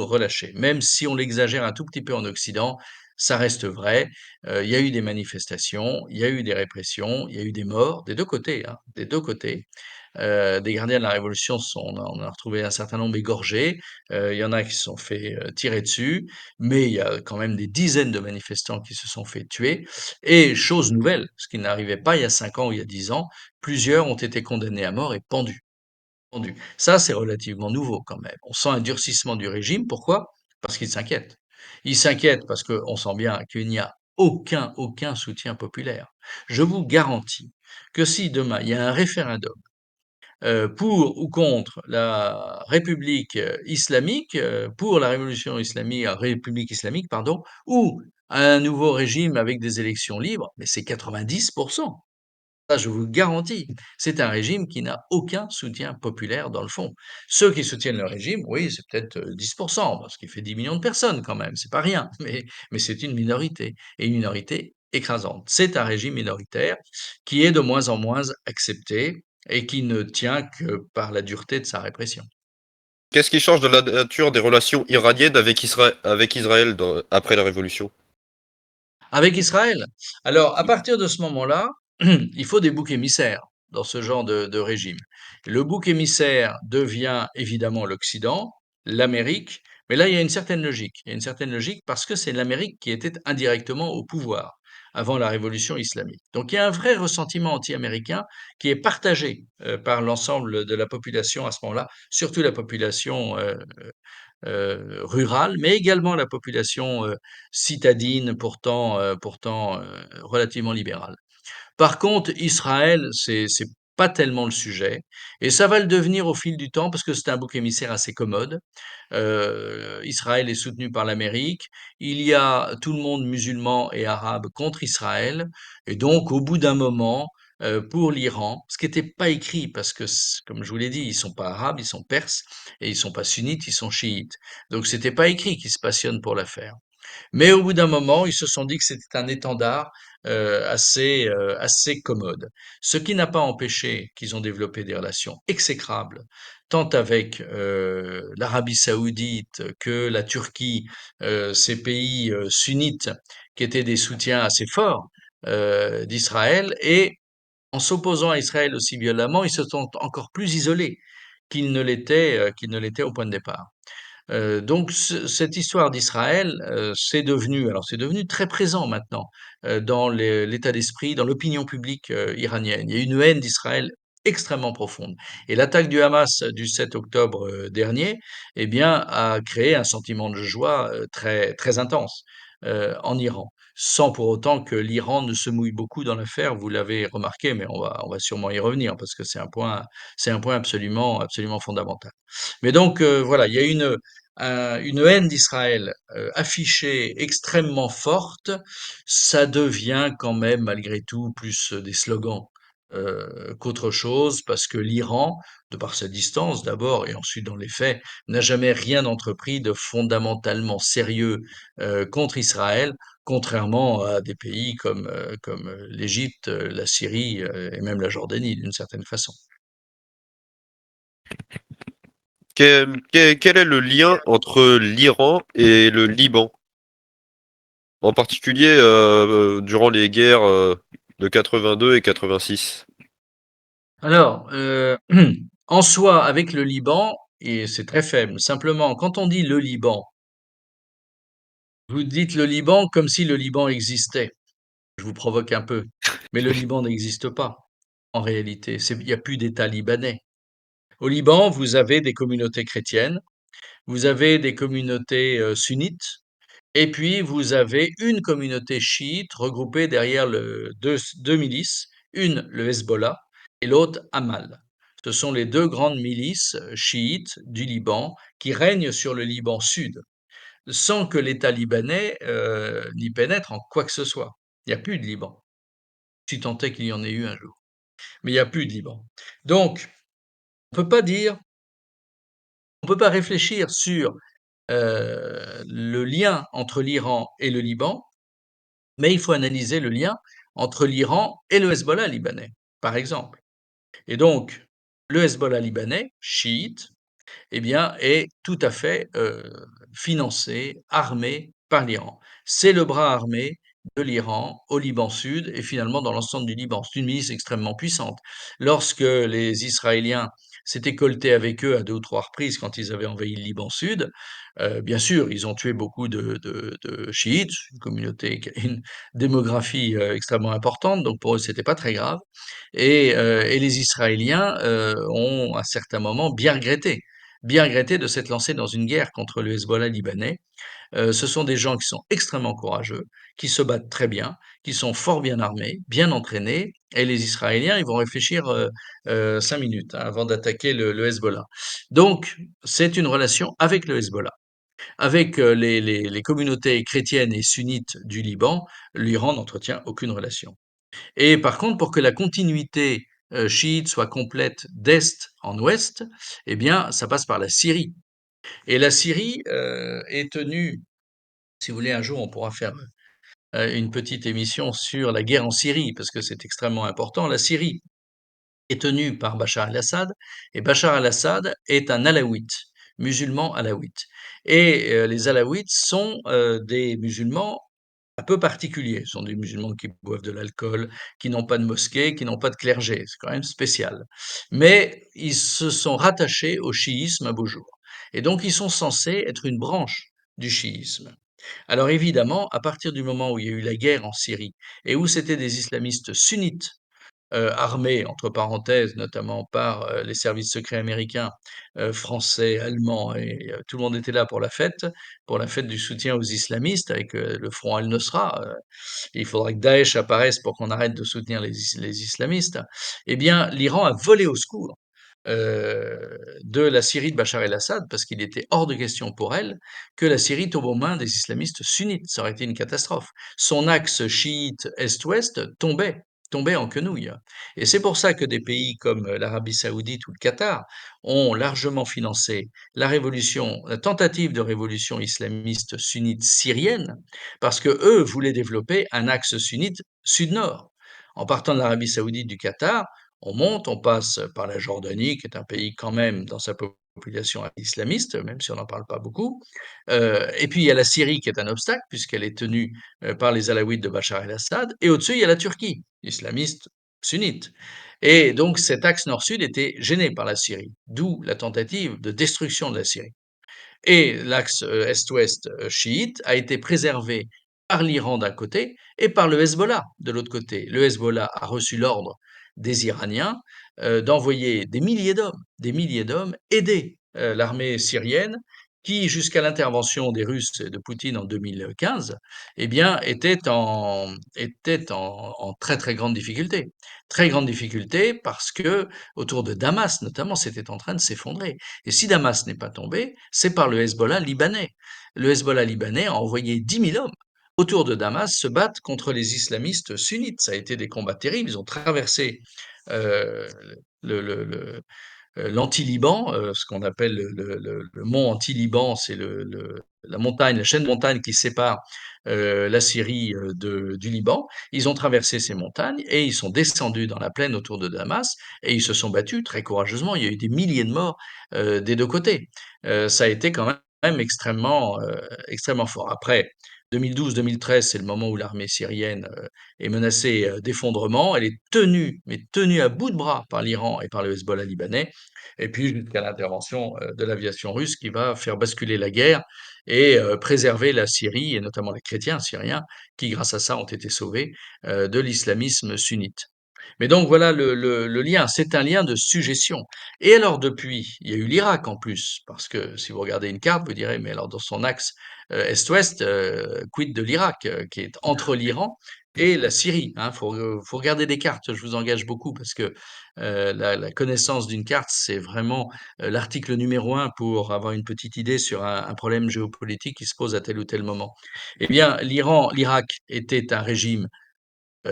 relâchée. Même si on l'exagère un tout petit peu en Occident, ça reste vrai. Il y a eu des manifestations, il y a eu des répressions, il y a eu des morts des 2 côtés, hein, des 2 côtés. Des gardiens de la Révolution on a retrouvé un certain nombre égorgés, il y en a qui se sont fait, tirer dessus, mais il y a quand même des dizaines de manifestants qui se sont fait tuer et chose nouvelle, ce qui n'arrivait pas il y a 5 ans ou il y a 10 ans, plusieurs ont été condamnés à mort et pendus. Entendu. Ça, c'est relativement nouveau quand même. On sent un durcissement du régime. Pourquoi? Parce qu'ils s'inquiètent. Ils s'inquiètent parce qu'on sent bien qu'il n'y a aucun soutien populaire. Je vous garantis que si demain il y a un référendum pour ou contre la République islamique, pour la révolution islamique, République islamique, pardon, ou un nouveau régime avec des élections libres, mais c'est 90%. Ça, je vous le garantis, c'est un régime qui n'a aucun soutien populaire dans le fond. Ceux qui soutiennent le régime, oui, c'est peut-être 10%, parce qu'il fait 10 millions de personnes quand même, c'est pas rien, mais c'est une minorité, et une minorité écrasante. C'est un régime minoritaire qui est de moins en moins accepté et qui ne tient que par la dureté de sa répression. Qu'est-ce qui change de la nature des relations iraniennes avec Israël après la révolution? Avec Israël. Alors, à partir de ce moment-là, il faut des boucs émissaires dans ce genre de régime. Le bouc émissaire devient évidemment l'Occident, l'Amérique, mais là, il y a une certaine logique. Il y a une certaine logique parce que c'est l'Amérique qui était indirectement au pouvoir avant la révolution islamique. Donc il y a un vrai ressentiment anti-américain qui est partagé par l'ensemble de la population à ce moment-là, surtout la population rurale, mais également la population citadine, pourtant relativement libérale. Par contre, Israël, c'est pas tellement le sujet, et ça va le devenir au fil du temps parce que c'est un bouc émissaire assez commode. Israël est soutenu par l'Amérique. Il y a tout le monde musulman et arabe contre Israël. Et donc, au bout d'un moment, pour l'Iran, ce qui n'était pas écrit, parce que, comme je vous l'ai dit, ils sont pas arabes, ils sont perses, et ils sont pas sunnites, ils sont chiites. Donc, c'était pas écrit qu'ils se passionnent pour l'affaire. Mais au bout d'un moment, ils se sont dit que c'était un étendard assez commode. Ce qui n'a pas empêché qu'ils ont développé des relations exécrables, tant avec l'Arabie saoudite que la Turquie, ces pays sunnites qui étaient des soutiens assez forts d'Israël, et en s'opposant à Israël aussi violemment, ils se sont encore plus isolés qu'ils ne l'étaient au point de départ. Donc cette histoire d'Israël, c'est devenu très présent maintenant dans l'état d'esprit, dans l'opinion publique iranienne. Il y a une haine d'Israël extrêmement profonde. Et l'attaque du Hamas du 7 octobre dernier, eh bien, a créé un sentiment de joie très très intense en Iran, sans pour autant que l'Iran ne se mouille beaucoup dans l'affaire. Vous l'avez remarqué, mais on va sûrement y revenir parce que c'est un point absolument fondamental. Mais donc voilà, il y a une haine d'Israël affichée extrêmement forte. Ça devient quand même malgré tout plus des slogans qu'autre chose, parce que l'Iran, de par sa distance d'abord et ensuite dans les faits, n'a jamais rien entrepris de fondamentalement sérieux contre Israël, contrairement à des pays comme l'Égypte, la Syrie et même la Jordanie d'une certaine façon. Quel est le lien entre l'Iran et le Liban? En particulier durant les guerres de 82 et 86. Alors, en soi, avec le Liban, et c'est très faible. Simplement, quand on dit le Liban, vous dites le Liban comme si le Liban existait. Je vous provoque un peu. Mais le Liban n'existe pas, en réalité. Il n'y a plus d'État libanais. Au Liban, vous avez des communautés chrétiennes, vous avez des communautés sunnites, et puis vous avez une communauté chiite regroupée derrière deux milices, une le Hezbollah et l'autre Hamal. Ce sont les deux grandes milices chiites du Liban qui règnent sur le Liban sud, sans que l'État libanais n'y pénètre en quoi que ce soit. Il n'y a plus de Liban, si tant est qu'il y en ait eu un jour. Mais il n'y a plus de Liban. Donc, on peut pas dire, on peut pas réfléchir sur le lien entre l'Iran et le Liban, mais il faut analyser le lien entre l'Iran et le Hezbollah libanais, par exemple. Et donc, le Hezbollah libanais, chiite, eh bien, est tout à fait financé, armé par l'Iran. C'est le bras armé de l'Iran au Liban Sud et finalement dans l'ensemble du Liban. C'est une milice extrêmement puissante. Lorsque les Israéliens s'étaient coltés avec eux à deux ou trois reprises quand ils avaient envahi le Liban Sud, bien sûr, ils ont tué beaucoup de chiites, une communauté qui a une démographie extrêmement importante, donc pour eux, c'était pas très grave. Et les Israéliens ont, à certains moments, bien regretté de s'être lancé dans une guerre contre le Hezbollah libanais. Ce sont des gens qui sont extrêmement courageux, qui se battent très bien, qui sont fort bien armés, bien entraînés, et les Israéliens, ils vont réfléchir 5 minutes hein, avant d'attaquer le Hezbollah. Donc, c'est une relation avec le Hezbollah. Avec les communautés chrétiennes et sunnites du Liban, l'Iran n'entretient aucune relation. Et par contre, pour que la continuité chiite soit complète d'est en ouest, eh bien, ça passe par la Syrie. Et la Syrie est tenue, si vous voulez, un jour on pourra faire une petite émission sur la guerre en Syrie, parce que c'est extrêmement important. La Syrie est tenue par Bachar el-Assad, et Bachar el-Assad est un alaouite, musulman alaouite. Et les alaouites sont des musulmans un peu particuliers. Ce sont des musulmans qui boivent de l'alcool, qui n'ont pas de mosquée, qui n'ont pas de clergé. C'est quand même spécial. Mais ils se sont rattachés au chiisme à beau jour. Et donc, ils sont censés être une branche du chiisme. Alors évidemment, à partir du moment où il y a eu la guerre en Syrie et où c'était des islamistes sunnites armés, entre parenthèses, notamment par les services secrets américains, français, allemands, et tout le monde était là pour la fête du soutien aux islamistes avec le front Al-Nosra. Il faudra que Daesh apparaisse pour qu'on arrête de soutenir les islamistes. Eh bien, l'Iran a volé au secours de la Syrie de Bachar el-Assad parce qu'il était hors de question pour elle que la Syrie tombe aux mains des islamistes sunnites. Ça aurait été une catastrophe. Son axe chiite est-ouest tombait en quenouille. Et c'est pour ça que des pays comme l'Arabie saoudite ou le Qatar ont largement financé la tentative de révolution islamiste sunnite syrienne, parce que eux voulaient développer un axe sunnite sud-nord. En partant de l'Arabie saoudite, du Qatar, on monte, on passe par la Jordanie, qui est un pays quand même dans sa population islamiste, même si on n'en parle pas beaucoup. Et puis il y a la Syrie qui est un obstacle, puisqu'elle est tenue par les Alaouites de Bachar el-Assad. Et au-dessus, il y a la Turquie, islamiste sunnite. Et donc cet axe nord-sud était gêné par la Syrie, d'où la tentative de destruction de la Syrie. Et l'axe est-ouest chiite a été préservé par l'Iran d'un côté et par le Hezbollah de l'autre côté. Le Hezbollah a reçu l'ordre des Iraniens d'envoyer des milliers d'hommes aider l'armée syrienne qui, jusqu'à l'intervention des Russes et de Poutine en 2015, eh bien, était en très très grande difficulté. Très grande difficulté parce que autour de Damas, notamment, c'était en train de s'effondrer. Et si Damas n'est pas tombé, c'est par le Hezbollah libanais. Le Hezbollah libanais a envoyé 10 000 hommes autour de Damas se battre contre les islamistes sunnites. Ça a été des combats terribles. Ils ont traversé euh, le, l'anti-Liban, ce qu'on appelle le mont anti-Liban, c'est la montagne, la chaîne de montagnes qui sépare la Syrie du Liban. Ils ont traversé ces montagnes et ils sont descendus dans la plaine autour de Damas et ils se sont battus très courageusement. Il y a eu des milliers de morts des deux côtés. Ça a été quand même extrêmement fort. Après, 2012-2013, c'est le moment où l'armée syrienne est menacée d'effondrement. Elle est tenue, mais tenue à bout de bras par l'Iran et par le Hezbollah libanais et puis jusqu'à l'intervention de l'aviation russe qui va faire basculer la guerre et préserver la Syrie, et notamment les chrétiens syriens, qui grâce à ça ont été sauvés de l'islamisme sunnite. Mais donc voilà le lien, c'est un lien de suggestion. Et alors depuis, il y a eu l'Irak en plus, parce que si vous regardez une carte, vous direz, mais alors dans son axe est-ouest, quid de l'Irak, qui est entre l'Iran et la Syrie, hein. Faut regarder des cartes, je vous engage beaucoup, parce que la connaissance d'une carte, c'est vraiment l'article numéro un pour avoir une petite idée sur un problème géopolitique qui se pose à tel ou tel moment. Eh bien, l'Irak était un régime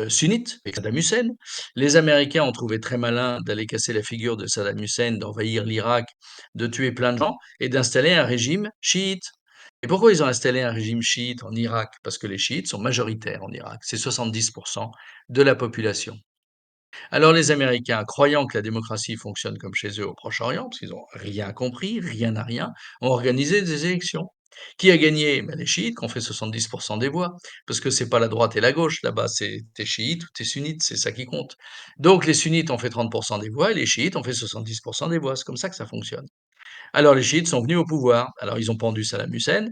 sunnite, avec Saddam Hussein. Les Américains ont trouvé très malin d'aller casser la figure de Saddam Hussein, d'envahir l'Irak, de tuer plein de gens et d'installer un régime chiite. Et pourquoi ils ont installé un régime chiite en Irak? Parce que les chiites sont majoritaires en Irak, c'est 70% de la population. Alors les Américains, croyant que la démocratie fonctionne comme chez eux au Proche-Orient, parce qu'ils n'ont rien compris, rien à rien, ont organisé des élections. Qui a gagné? Ben, les chiites qui ont fait 70% des voix, parce que c'est pas la droite et la gauche là-bas, c'est t'es chiite ou t'es sunnite, c'est ça qui compte. Donc les sunnites ont fait 30% des voix et les chiites ont fait 70% des voix, c'est comme ça que ça fonctionne. Alors les chiites sont venus au pouvoir, alors ils ont pendu Saddam Hussein,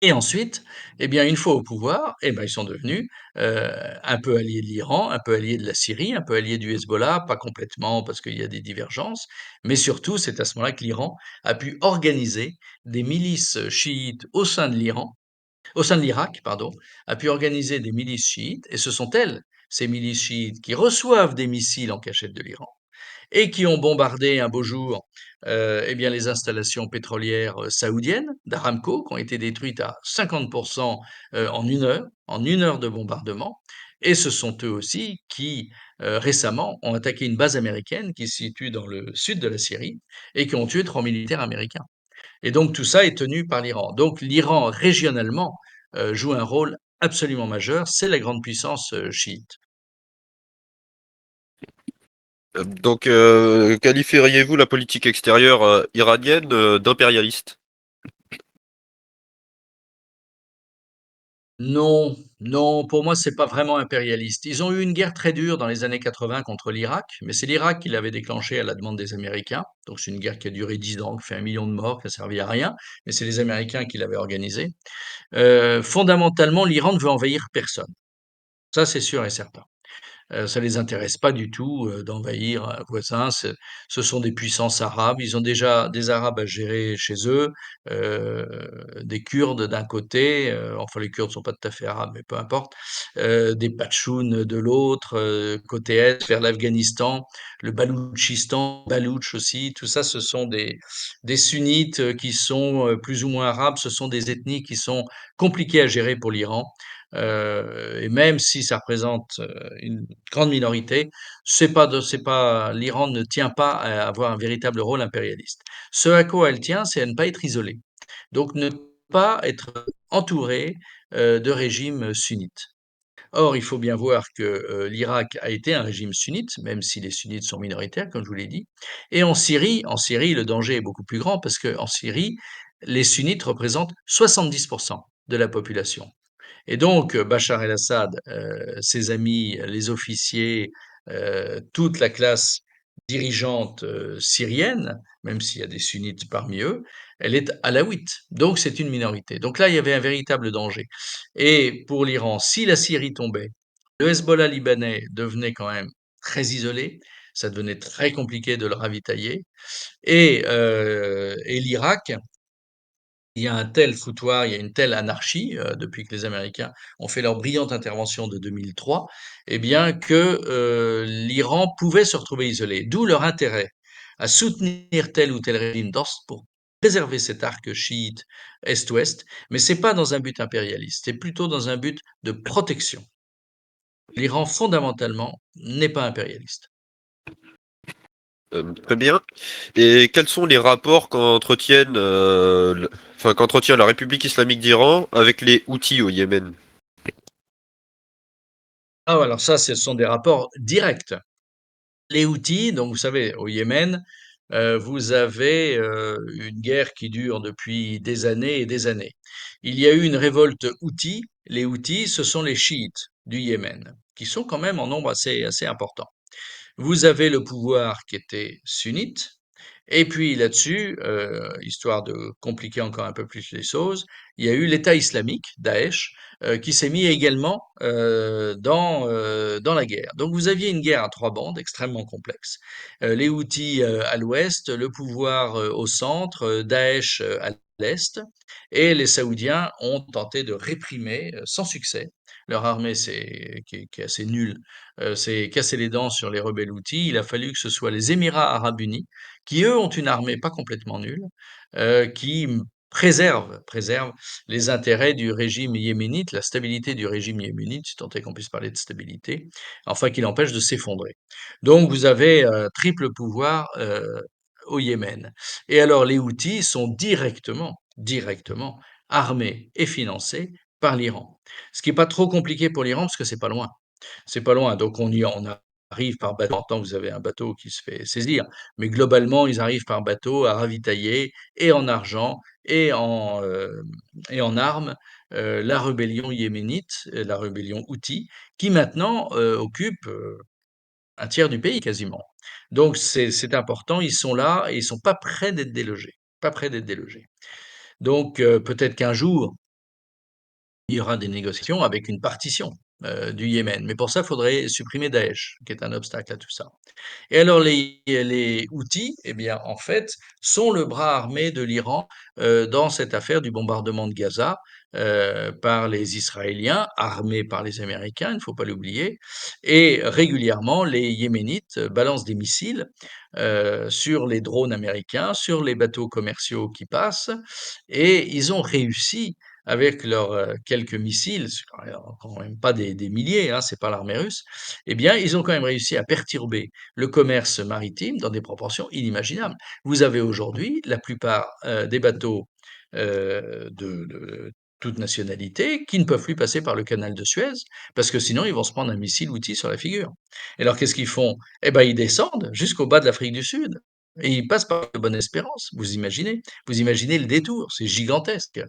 et ensuite, eh bien, une fois au pouvoir, eh ben, ils sont devenus un peu alliés de l'Iran, un peu alliés de la Syrie, un peu alliés du Hezbollah, pas complètement parce qu'il y a des divergences, mais surtout, c'est à ce moment-là que l'Iran a pu organiser des milices chiites au sein de l'Irak, pardon, a pu organiser des milices chiites, et ce sont elles, ces milices chiites, qui reçoivent des missiles en cachette de l'Iran et qui ont bombardé un beau jour eh bien, les installations pétrolières saoudiennes d'Aramco, qui ont été détruites à 50% en une heure de bombardement. Et ce sont eux aussi qui, récemment, ont attaqué une base américaine qui se situe dans le sud de la Syrie et qui ont tué 3 militaires américains. Et donc tout ça est tenu par l'Iran. Donc l'Iran, régionalement, joue un rôle absolument majeur. C'est la grande puissance chiite. Donc, qualifieriez-vous la politique extérieure iranienne d'impérialiste? Non, Non, pour moi, c'est pas vraiment impérialiste. Ils ont eu une guerre très dure dans les années 80 contre l'Irak, mais c'est l'Irak qui l'avait déclenchée à la demande des Américains. Donc c'est une guerre qui a duré 10 ans, qui fait 1 million de morts, qui a servi à rien, mais c'est les Américains qui l'avaient organisée. Fondamentalement, l'Iran ne veut envahir personne. Ça, c'est sûr et certain. Ça les intéresse pas du tout, d'envahir un voisin. Ce sont des puissances arabes. Ils ont déjà des Arabes à gérer chez eux, heu, des Kurdes d'un côté, enfin les Kurdes sont pas tout à fait arabes, mais peu importe, des Pachtuns de l'autre, côté est, vers l'Afghanistan, le Baloutchistan, Baloutches aussi. Tout ça, ce sont des sunnites, qui sont, plus ou moins arabes. Ce sont des ethnies qui sont compliquées à gérer pour l'Iran, et même si ça représente, une grande minorité, c'est pas l'Iran ne tient pas à avoir un véritable rôle impérialiste. Ce à quoi elle tient, c'est à ne pas être isolée. Donc ne pas être entourée, de régimes sunnites. Or, il faut bien voir que, l'Irak a été un régime sunnite, même si les sunnites sont minoritaires, comme je vous l'ai dit. Et en Syrie, le danger est beaucoup plus grand parce qu'en Syrie, les sunnites représentent 70 de la population. Et donc, Bachar el-Assad, ses amis, les officiers, toute la classe dirigeante, syrienne, même s'il y a des sunnites parmi eux, elle est alawite. Donc c'est une minorité. Donc là, il y avait un véritable danger. Et pour l'Iran, si la Syrie tombait, le Hezbollah libanais devenait quand même très isolé, ça devenait très compliqué de le ravitailler et l'Irak, il y a un tel foutoir, il y a une telle anarchie, depuis que les Américains ont fait leur brillante intervention de 2003, eh bien que, l'Iran pouvait se retrouver isolé. D'où leur intérêt à soutenir tel ou tel régime pour préserver cet arc chiite est-ouest, mais c'est pas dans un but impérialiste, c'est plutôt dans un but de protection. L'Iran, fondamentalement, n'est pas impérialiste. Très bien. Et quels sont les rapports qu'entretient la République islamique d'Iran avec les Houthis au Yémen? Ah, alors ça, ce sont des rapports directs. Les Houthis, donc vous savez, au Yémen, vous avez, une guerre qui dure depuis des années et des années. Il y a eu une révolte Houthi. Les Houthis, ce sont les chiites du Yémen, qui sont quand même en nombre assez important. Vous avez le pouvoir qui était sunnite, et puis là-dessus, histoire de compliquer encore un peu plus les choses, il y a eu l'État islamique, Daesh, qui s'est mis également dans la guerre. Donc vous aviez une guerre à trois bandes extrêmement complexe. Les Houthis à l'ouest, le pouvoir au centre, Daesh à l'est, et les Saoudiens ont tenté de réprimer sans succès. Leur armée, qui est assez nulle, s'est cassé les dents sur les rebelles Houthis. Il a fallu que ce soit les Émirats arabes unis qui eux ont une armée pas complètement nulle, qui préserve les intérêts du régime yéménite, la stabilité du régime yéménite, si tant est qu'on puisse parler de stabilité, enfin qui l'empêche de s'effondrer. Donc vous avez triple pouvoir au Yémen. Et alors les Houthis sont directement armés et financés par l'Iran. Ce qui est pas trop compliqué pour l'Iran parce que c'est pas loin, donc on arrive par bateau. En temps, vous avez un bateau qui se fait saisir, mais globalement, ils arrivent par bateau à ravitailler et en argent et en armes la rébellion yéménite, la rébellion Houthi, qui maintenant occupe un tiers du pays quasiment. Donc c'est important, ils sont là et ils sont pas prêts d'être délogés, pas prêts d'être délogés. Donc peut-être qu'un jour, il y aura des négociations avec une partition du Yémen, mais pour ça, il faudrait supprimer Daesh, qui est un obstacle à tout ça. Et alors les Houthis, eh bien, en fait, sont le bras armé de l'Iran dans cette affaire du bombardement de Gaza par les Israéliens, armés par les Américains, il ne faut pas l'oublier. Et régulièrement, les Yéménites balancent des missiles sur les drones américains, sur les bateaux commerciaux qui passent, et ils ont réussi avec leurs quelques missiles, c'est quand même pas des milliers, hein, c'est pas l'armée russe, eh bien, ils ont quand même réussi à perturber le commerce maritime dans des proportions inimaginables. Vous avez aujourd'hui la plupart des bateaux de toute nationalité qui ne peuvent plus passer par le canal de Suez parce que sinon ils vont se prendre un missile outil sur la figure. Et alors qu'est-ce qu'ils font? Eh ben ils descendent jusqu'au bas de l'Afrique du Sud. Et il passe par le Bonne-Espérance, vous imaginez le détour, c'est gigantesque.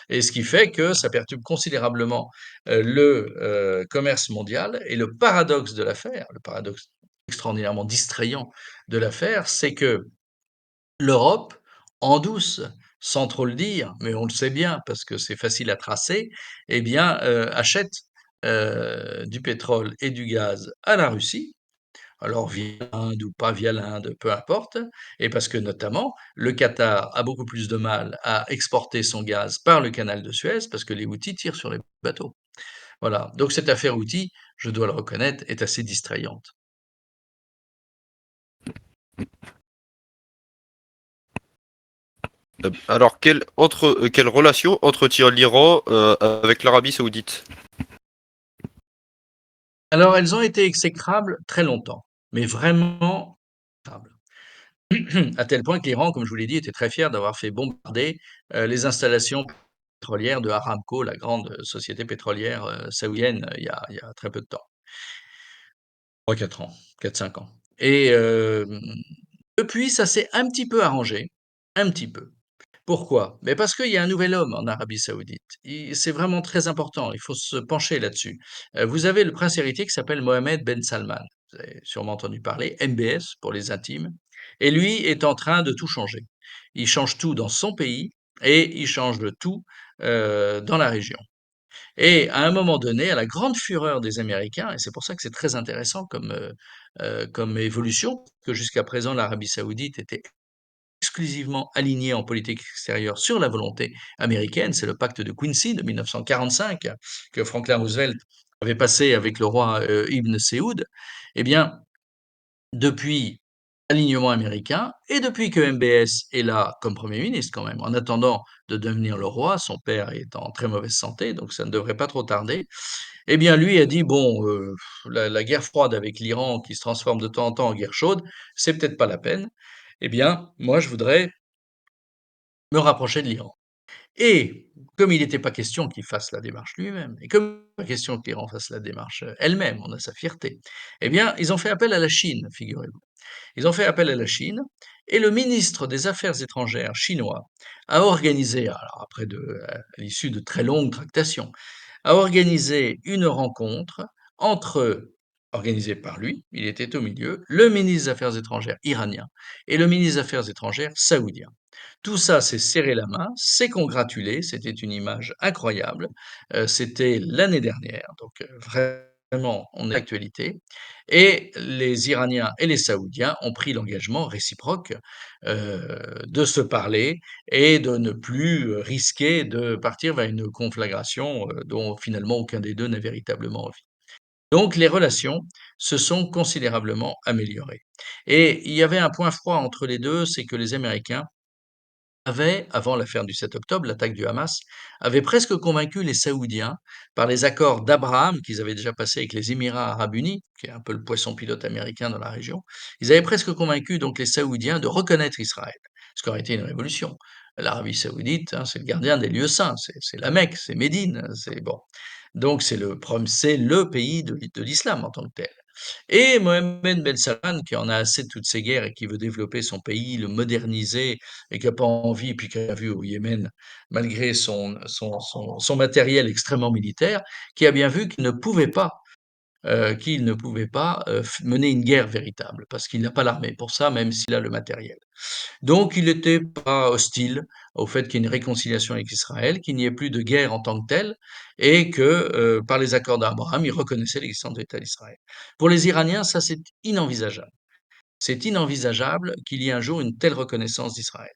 Et ce qui fait que ça perturbe considérablement le commerce mondial. Et le paradoxe de l'affaire, le paradoxe extraordinairement distrayant de l'affaire, c'est que l'Europe, en douce, sans trop le dire, mais on le sait bien parce que c'est facile à tracer, eh bien, achète du pétrole et du gaz à la Russie, alors via l'Inde ou pas via l'Inde, peu importe, et parce que notamment le Qatar a beaucoup plus de mal à exporter son gaz par le canal de Suez parce que les Houthis tirent sur les bateaux. Voilà, donc cette affaire Houthi, je dois le reconnaître, est assez distrayante. Alors, quelle relation entretient l'Iran avec l'Arabie Saoudite? Alors elles ont été exécrables très longtemps, mais vraiment exécrables. À tel point que l'Iran, comme je vous l'ai dit, était très fier d'avoir fait bombarder les installations pétrolières de Aramco, la grande société pétrolière saoudienne, il y a très peu de temps. 3-4 ans, 4-5 ans. Et depuis, ça s'est un petit peu arrangé, un petit peu. Pourquoi? Mais parce qu'il y a un nouvel homme en Arabie Saoudite. C'est vraiment très important, il faut se pencher là-dessus. Vous avez le prince héritier qui s'appelle Mohamed Ben Salman. Vous avez sûrement entendu parler, MBS pour les intimes. Et lui est en train de tout changer. Il change tout dans son pays et il change de tout dans la région. Et à un moment donné, à la grande fureur des Américains, et c'est pour ça que c'est très intéressant comme évolution, que jusqu'à présent l'Arabie Saoudite était exclusivement alignée en politique extérieure sur la volonté américaine, c'est le pacte de Quincy de 1945 que Franklin Roosevelt avait passé avec le roi Ibn Saoud. Eh bien, depuis l'alignement américain et depuis que MBS est là comme Premier ministre quand même, en attendant de devenir le roi, son père est en très mauvaise santé, donc ça ne devrait pas trop tarder. Eh bien, lui a dit, bon, la guerre froide avec l'Iran qui se transforme de temps en temps en guerre chaude, c'est peut-être pas la peine. Eh bien, moi, je voudrais me rapprocher de l'Iran. Et comme il n'était pas question qu'il fasse la démarche lui-même, et comme il n'était pas question que l'Iran fasse la démarche elle-même, on a sa fierté, eh bien, ils ont fait appel à la Chine, figurez-vous. Ils ont fait appel à la Chine, et le ministre des Affaires étrangères chinois a organisé, alors à l'issue de très longues tractations, a organisé une rencontre entre, organisée par lui, il était au milieu, le ministre des Affaires étrangères iranien et le ministre des Affaires étrangères saoudien. Tout ça s'est serré la main, s'est congratulé, c'était une image incroyable. C'était l'année dernière, donc vraiment on est dans l'actualité. Et les Iraniens et les Saoudiens ont pris l'engagement réciproque de se parler et de ne plus risquer de partir vers une conflagration dont finalement aucun des deux n'a véritablement envie. Donc les relations se sont considérablement améliorées. Et il y avait un point froid entre les deux, c'est que les Américains avait, avant l'affaire du 7 octobre, l'attaque du Hamas, avait presque convaincu les Saoudiens, par les accords d'Abraham qu'ils avaient déjà passés avec les Émirats arabes unis, qui est un peu le poisson pilote américain dans la région, ils avaient presque convaincu donc les Saoudiens de reconnaître Israël, ce qui aurait été une révolution. L'Arabie saoudite, hein, c'est le gardien des lieux saints, c'est la Mecque, c'est Médine, c'est bon. Donc c'est le pays de l'islam en tant que tel. Et Mohamed Ben Salman, qui en a assez de toutes ces guerres et qui veut développer son pays, le moderniser, et qui n'a pas envie, puis qui a vu au Yémen, malgré son matériel extrêmement militaire, qui a bien vu qu'il ne pouvait pas mener une guerre véritable, parce qu'il n'a pas l'armée pour ça, même s'il a le matériel. Donc il n'était pas hostile au fait qu'il y ait une réconciliation avec Israël, qu'il n'y ait plus de guerre en tant que telle, et que par les accords d'Abraham, il reconnaissait l'existence de l'État d'Israël. Pour les Iraniens, ça c'est inenvisageable. C'est inenvisageable qu'il y ait un jour une telle reconnaissance d'Israël.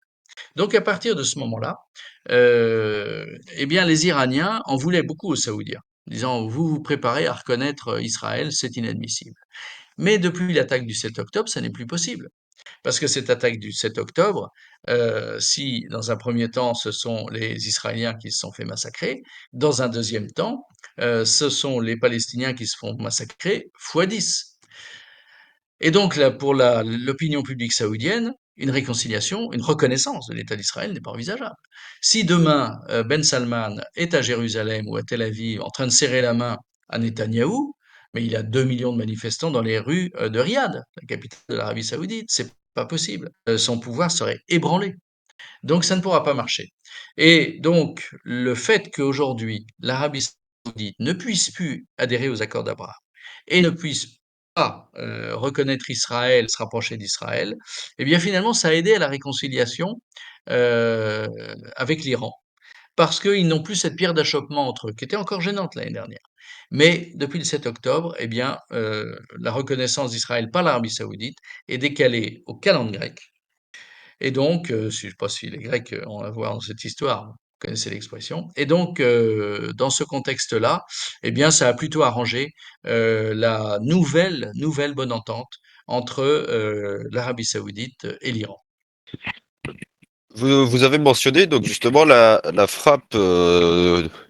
Donc à partir de ce moment-là, eh bien les Iraniens en voulaient beaucoup aux Saoudiens, disant vous vous préparez à reconnaître Israël, c'est inadmissible. Mais depuis l'attaque du 7 octobre, ça n'est plus possible. Parce que cette attaque du 7 octobre, si dans un premier temps ce sont les Israéliens qui se sont fait massacrer, dans un deuxième temps, ce sont les Palestiniens qui se font massacrer fois 10. Et donc là, pour l'opinion publique saoudienne, une réconciliation, une reconnaissance de l'État d'Israël n'est pas envisageable. Si demain Ben Salman est à Jérusalem ou à Tel Aviv en train de serrer la main à Netanyahou, mais il y a 2 millions de manifestants dans les rues de Riyad, la capitale de l'Arabie saoudite, c'est pas possible. Son pouvoir serait ébranlé. Donc ça ne pourra pas marcher. Et donc le fait qu'aujourd'hui l'Arabie saoudite ne puisse plus adhérer aux accords d'Abraham et ne puisse pas reconnaître Israël, se rapprocher d'Israël, eh bien finalement ça a aidé à la réconciliation euh, avec l'Iran parce qu'ils n'ont plus cette pierre d'achoppement entre eux, qui était encore gênante l'année dernière. Mais depuis le 7 octobre, eh bien, la reconnaissance d'Israël par l'Arabie saoudite est décalée au calendrier grec. Et donc, je ne sais pas si les Grecs ont à voir dans cette histoire, vous connaissez l'expression. Et donc, dans ce contexte-là, eh bien, ça a plutôt arrangé la nouvelle bonne entente entre l'Arabie saoudite et l'Iran. Vous avez mentionné donc justement la frappe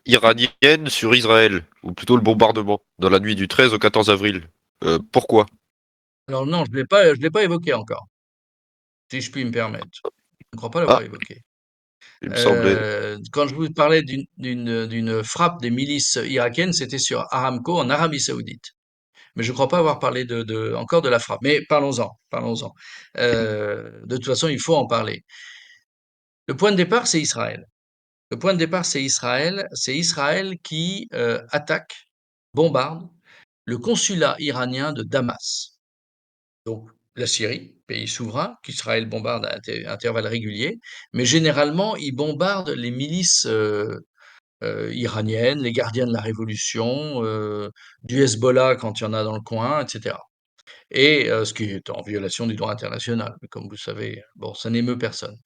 iranienne sur Israël, ou plutôt le bombardement, dans la nuit du 13 au 14 avril. Pourquoi? Alors non, je l'ai pas évoqué encore, si je puis me permettre. Je ne crois pas Ah, l'avoir évoqué. il me semblait. Quand je vous parlais d'une frappe des milices irakiennes, c'était sur Aramco en Arabie Saoudite. Mais je ne crois pas avoir parlé encore de la frappe. Mais parlons-en, parlons-en. De toute façon, il faut en parler. Le point de départ, c'est Israël. Le point de départ, c'est Israël. C'est Israël qui attaque, bombarde le consulat iranien de Damas. Donc, la Syrie, pays souverain, qu'Israël bombarde à intervalles réguliers, mais généralement, il bombarde les milices iraniennes, les gardiens de la révolution, du Hezbollah quand il y en a dans le coin, etc. Et ce qui est en violation du droit international. Mais comme vous savez, bon, ça n'émeut personne.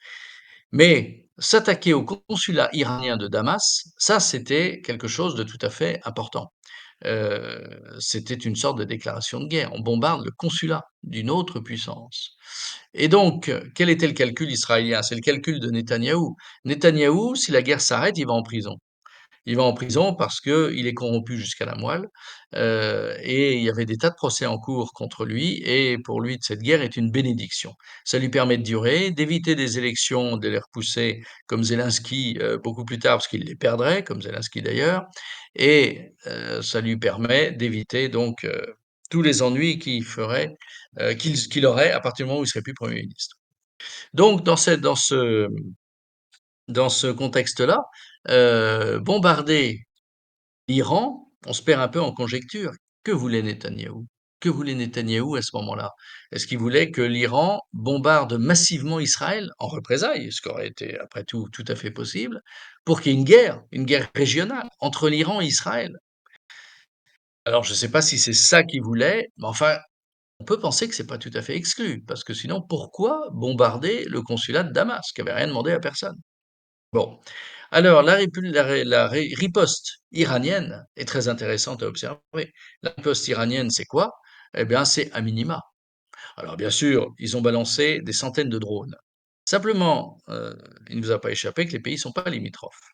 Mais s'attaquer au consulat iranien de Damas, ça, c'était quelque chose de tout à fait important. C'était une sorte de déclaration de guerre. On bombarde le consulat d'une autre puissance. Et donc, quel était le calcul israélien? C'est le calcul de Netanyahou. Netanyahou, si la guerre s'arrête, il va en prison. Il va en prison parce qu'il est corrompu jusqu'à la moelle, et il y avait des tas de procès en cours contre lui et pour lui, cette guerre est une bénédiction. Ça lui permet de durer, d'éviter des élections, de les repousser comme Zelensky, beaucoup plus tard parce qu'il les perdrait, comme Zelensky d'ailleurs et ça lui permet d'éviter donc, tous les ennuis qu'il aurait à partir du moment où il serait plus Premier ministre. Donc dans ce contexte-là, bombarder l'Iran, on se perd un peu en conjecture. Que voulait Netanyahou? Que voulait Netanyahou à ce moment-là? Est-ce qu'il voulait que l'Iran bombarde massivement Israël en représailles, ce qui aurait été après tout à fait possible, pour qu'il y ait une guerre régionale entre l'Iran et Israël? Alors je ne sais pas si c'est ça qu'il voulait, mais enfin, on peut penser que c'est pas tout à fait exclu, parce que sinon pourquoi bombarder le consulat de Damas, qui avait rien demandé à personne? Bon, alors la riposte iranienne est très intéressante à observer. La riposte iranienne, c'est quoi? Eh bien, c'est à minima. Alors bien sûr, ils ont balancé des centaines de drones. Simplement, il ne vous a pas échappé que les pays ne sont pas limitrophes.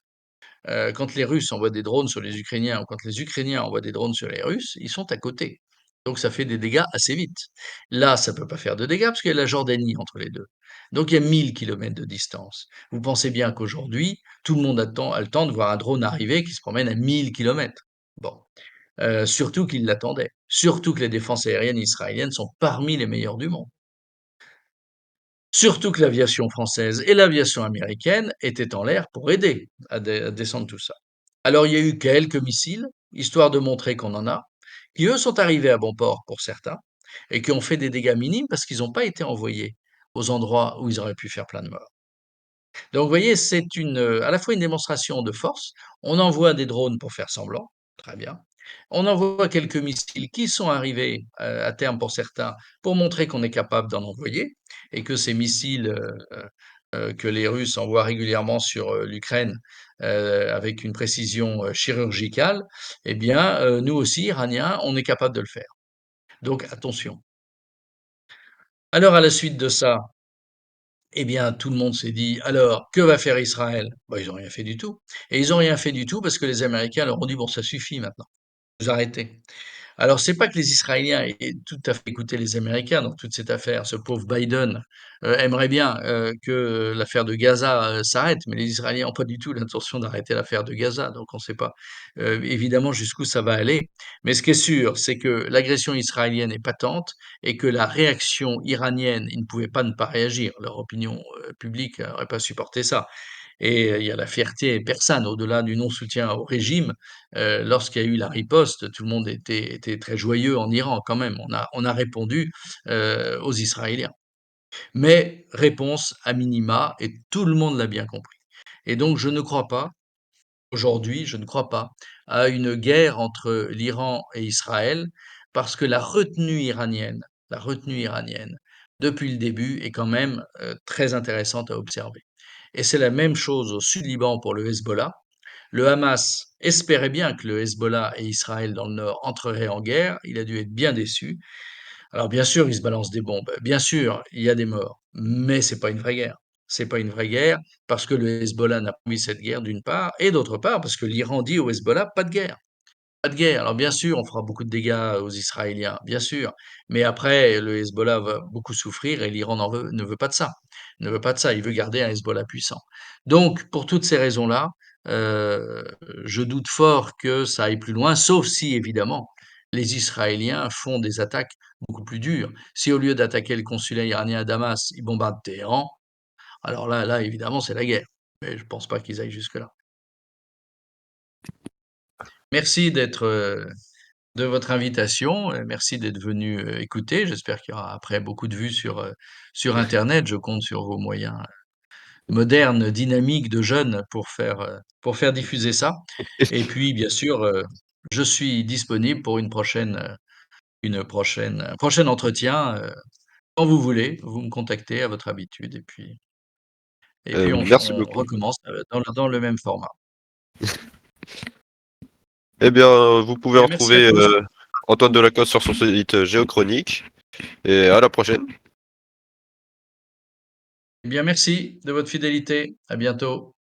Quand les Russes envoient des drones sur les Ukrainiens ou quand les Ukrainiens envoient des drones sur les Russes, ils sont à côté. Donc ça fait des dégâts assez vite. Là, ça peut pas faire de dégâts parce qu'il y a la Jordanie entre les deux. Donc il y a 1 000 kilomètres de distance. Vous pensez bien qu'aujourd'hui, tout le monde a le temps de voir un drone arriver qui se promène à 1 000 kilomètres. Bon, surtout qu'il l'attendait. Surtout que les défenses aériennes israéliennes sont parmi les meilleures du monde. Surtout que l'aviation française et l'aviation américaine étaient en l'air pour aider à descendre tout ça. Alors il y a eu quelques missiles, histoire de montrer qu'on en a, qui eux sont arrivés à bon port pour certains, et qui ont fait des dégâts minimes parce qu'ils n'ont pas été envoyés aux endroits où ils auraient pu faire plein de morts. Donc vous voyez, c'est à la fois une démonstration de force, on envoie des drones pour faire semblant, très bien. On envoie quelques missiles qui sont arrivés à terme pour certains pour montrer qu'on est capable d'en envoyer et que ces missiles que les Russes envoient régulièrement sur l'Ukraine avec une précision chirurgicale, eh bien, nous aussi, Iraniens, on est capable de le faire. Donc attention. Alors à la suite de ça, eh bien, tout le monde s'est dit, alors, que va faire Israël? Bah, ils n'ont rien fait du tout. Et ils n'ont rien fait du tout parce que les Américains leur ont dit, bon, ça suffit maintenant, vous arrêtez. Alors, c'est pas que les Israéliens aient tout à fait écouté les Américains dans toute cette affaire. Ce pauvre Biden aimerait bien que l'affaire de Gaza s'arrête, mais les Israéliens n'ont pas du tout l'intention d'arrêter l'affaire de Gaza, donc on ne sait pas évidemment jusqu'où ça va aller. Mais ce qui est sûr, c'est que l'agression israélienne est patente et que la réaction iranienne, ils ne pouvaient pas ne pas réagir. Leur opinion publique n'aurait pas supporté ça. Et il y a la fierté persane, au-delà du non-soutien au régime. Lorsqu'il y a eu la riposte, tout le monde était très joyeux en Iran quand même. On a répondu aux Israéliens. Mais réponse à minima, et tout le monde l'a bien compris. Et donc je ne crois pas, aujourd'hui, je ne crois pas à une guerre entre l'Iran et Israël, parce que la retenue iranienne, depuis le début, est quand même très intéressante à observer. Et c'est la même chose au Sud-Liban pour le Hezbollah. Le Hamas espérait bien que le Hezbollah et Israël dans le nord entreraient en guerre. Il a dû être bien déçu. Alors bien sûr, ils se balancent des bombes. Bien sûr, il y a des morts. Mais c'est pas une vraie guerre. C'est pas une vraie guerre parce que le Hezbollah n'a pas envie de cette guerre d'une part, et d'autre part parce que l'Iran dit au Hezbollah pas de guerre. Pas de guerre. Alors bien sûr, on fera beaucoup de dégâts aux Israéliens, bien sûr. Mais après, le Hezbollah va beaucoup souffrir et l'Iran ne veut pas de ça. Ne veut pas de ça. Il veut garder un Hezbollah puissant. Donc, pour toutes ces raisons-là, euh, je doute fort que ça aille plus loin, sauf si, évidemment, les Israéliens font des attaques beaucoup plus dures. Si au lieu d'attaquer le consulat iranien à Damas, ils bombardent Téhéran, alors là, évidemment, c'est la guerre. Mais je ne pense pas qu'ils aillent jusque-là. Merci de votre invitation. Merci d'être venu écouter. J'espère qu'il y aura après beaucoup de vues sur Internet. Je compte sur vos moyens modernes, dynamiques, de jeunes pour faire diffuser ça. Et puis, bien sûr, je suis disponible pour un prochain entretien. Quand vous voulez, vous me contactez à votre habitude. Et puis Merci on beaucoup. recommence dans le même format. Eh bien, vous pouvez Bien, merci à retrouver tous. Antoine Delacoste sur son site Géochronique. Et à la prochaine. Eh bien, merci de votre fidélité. À bientôt.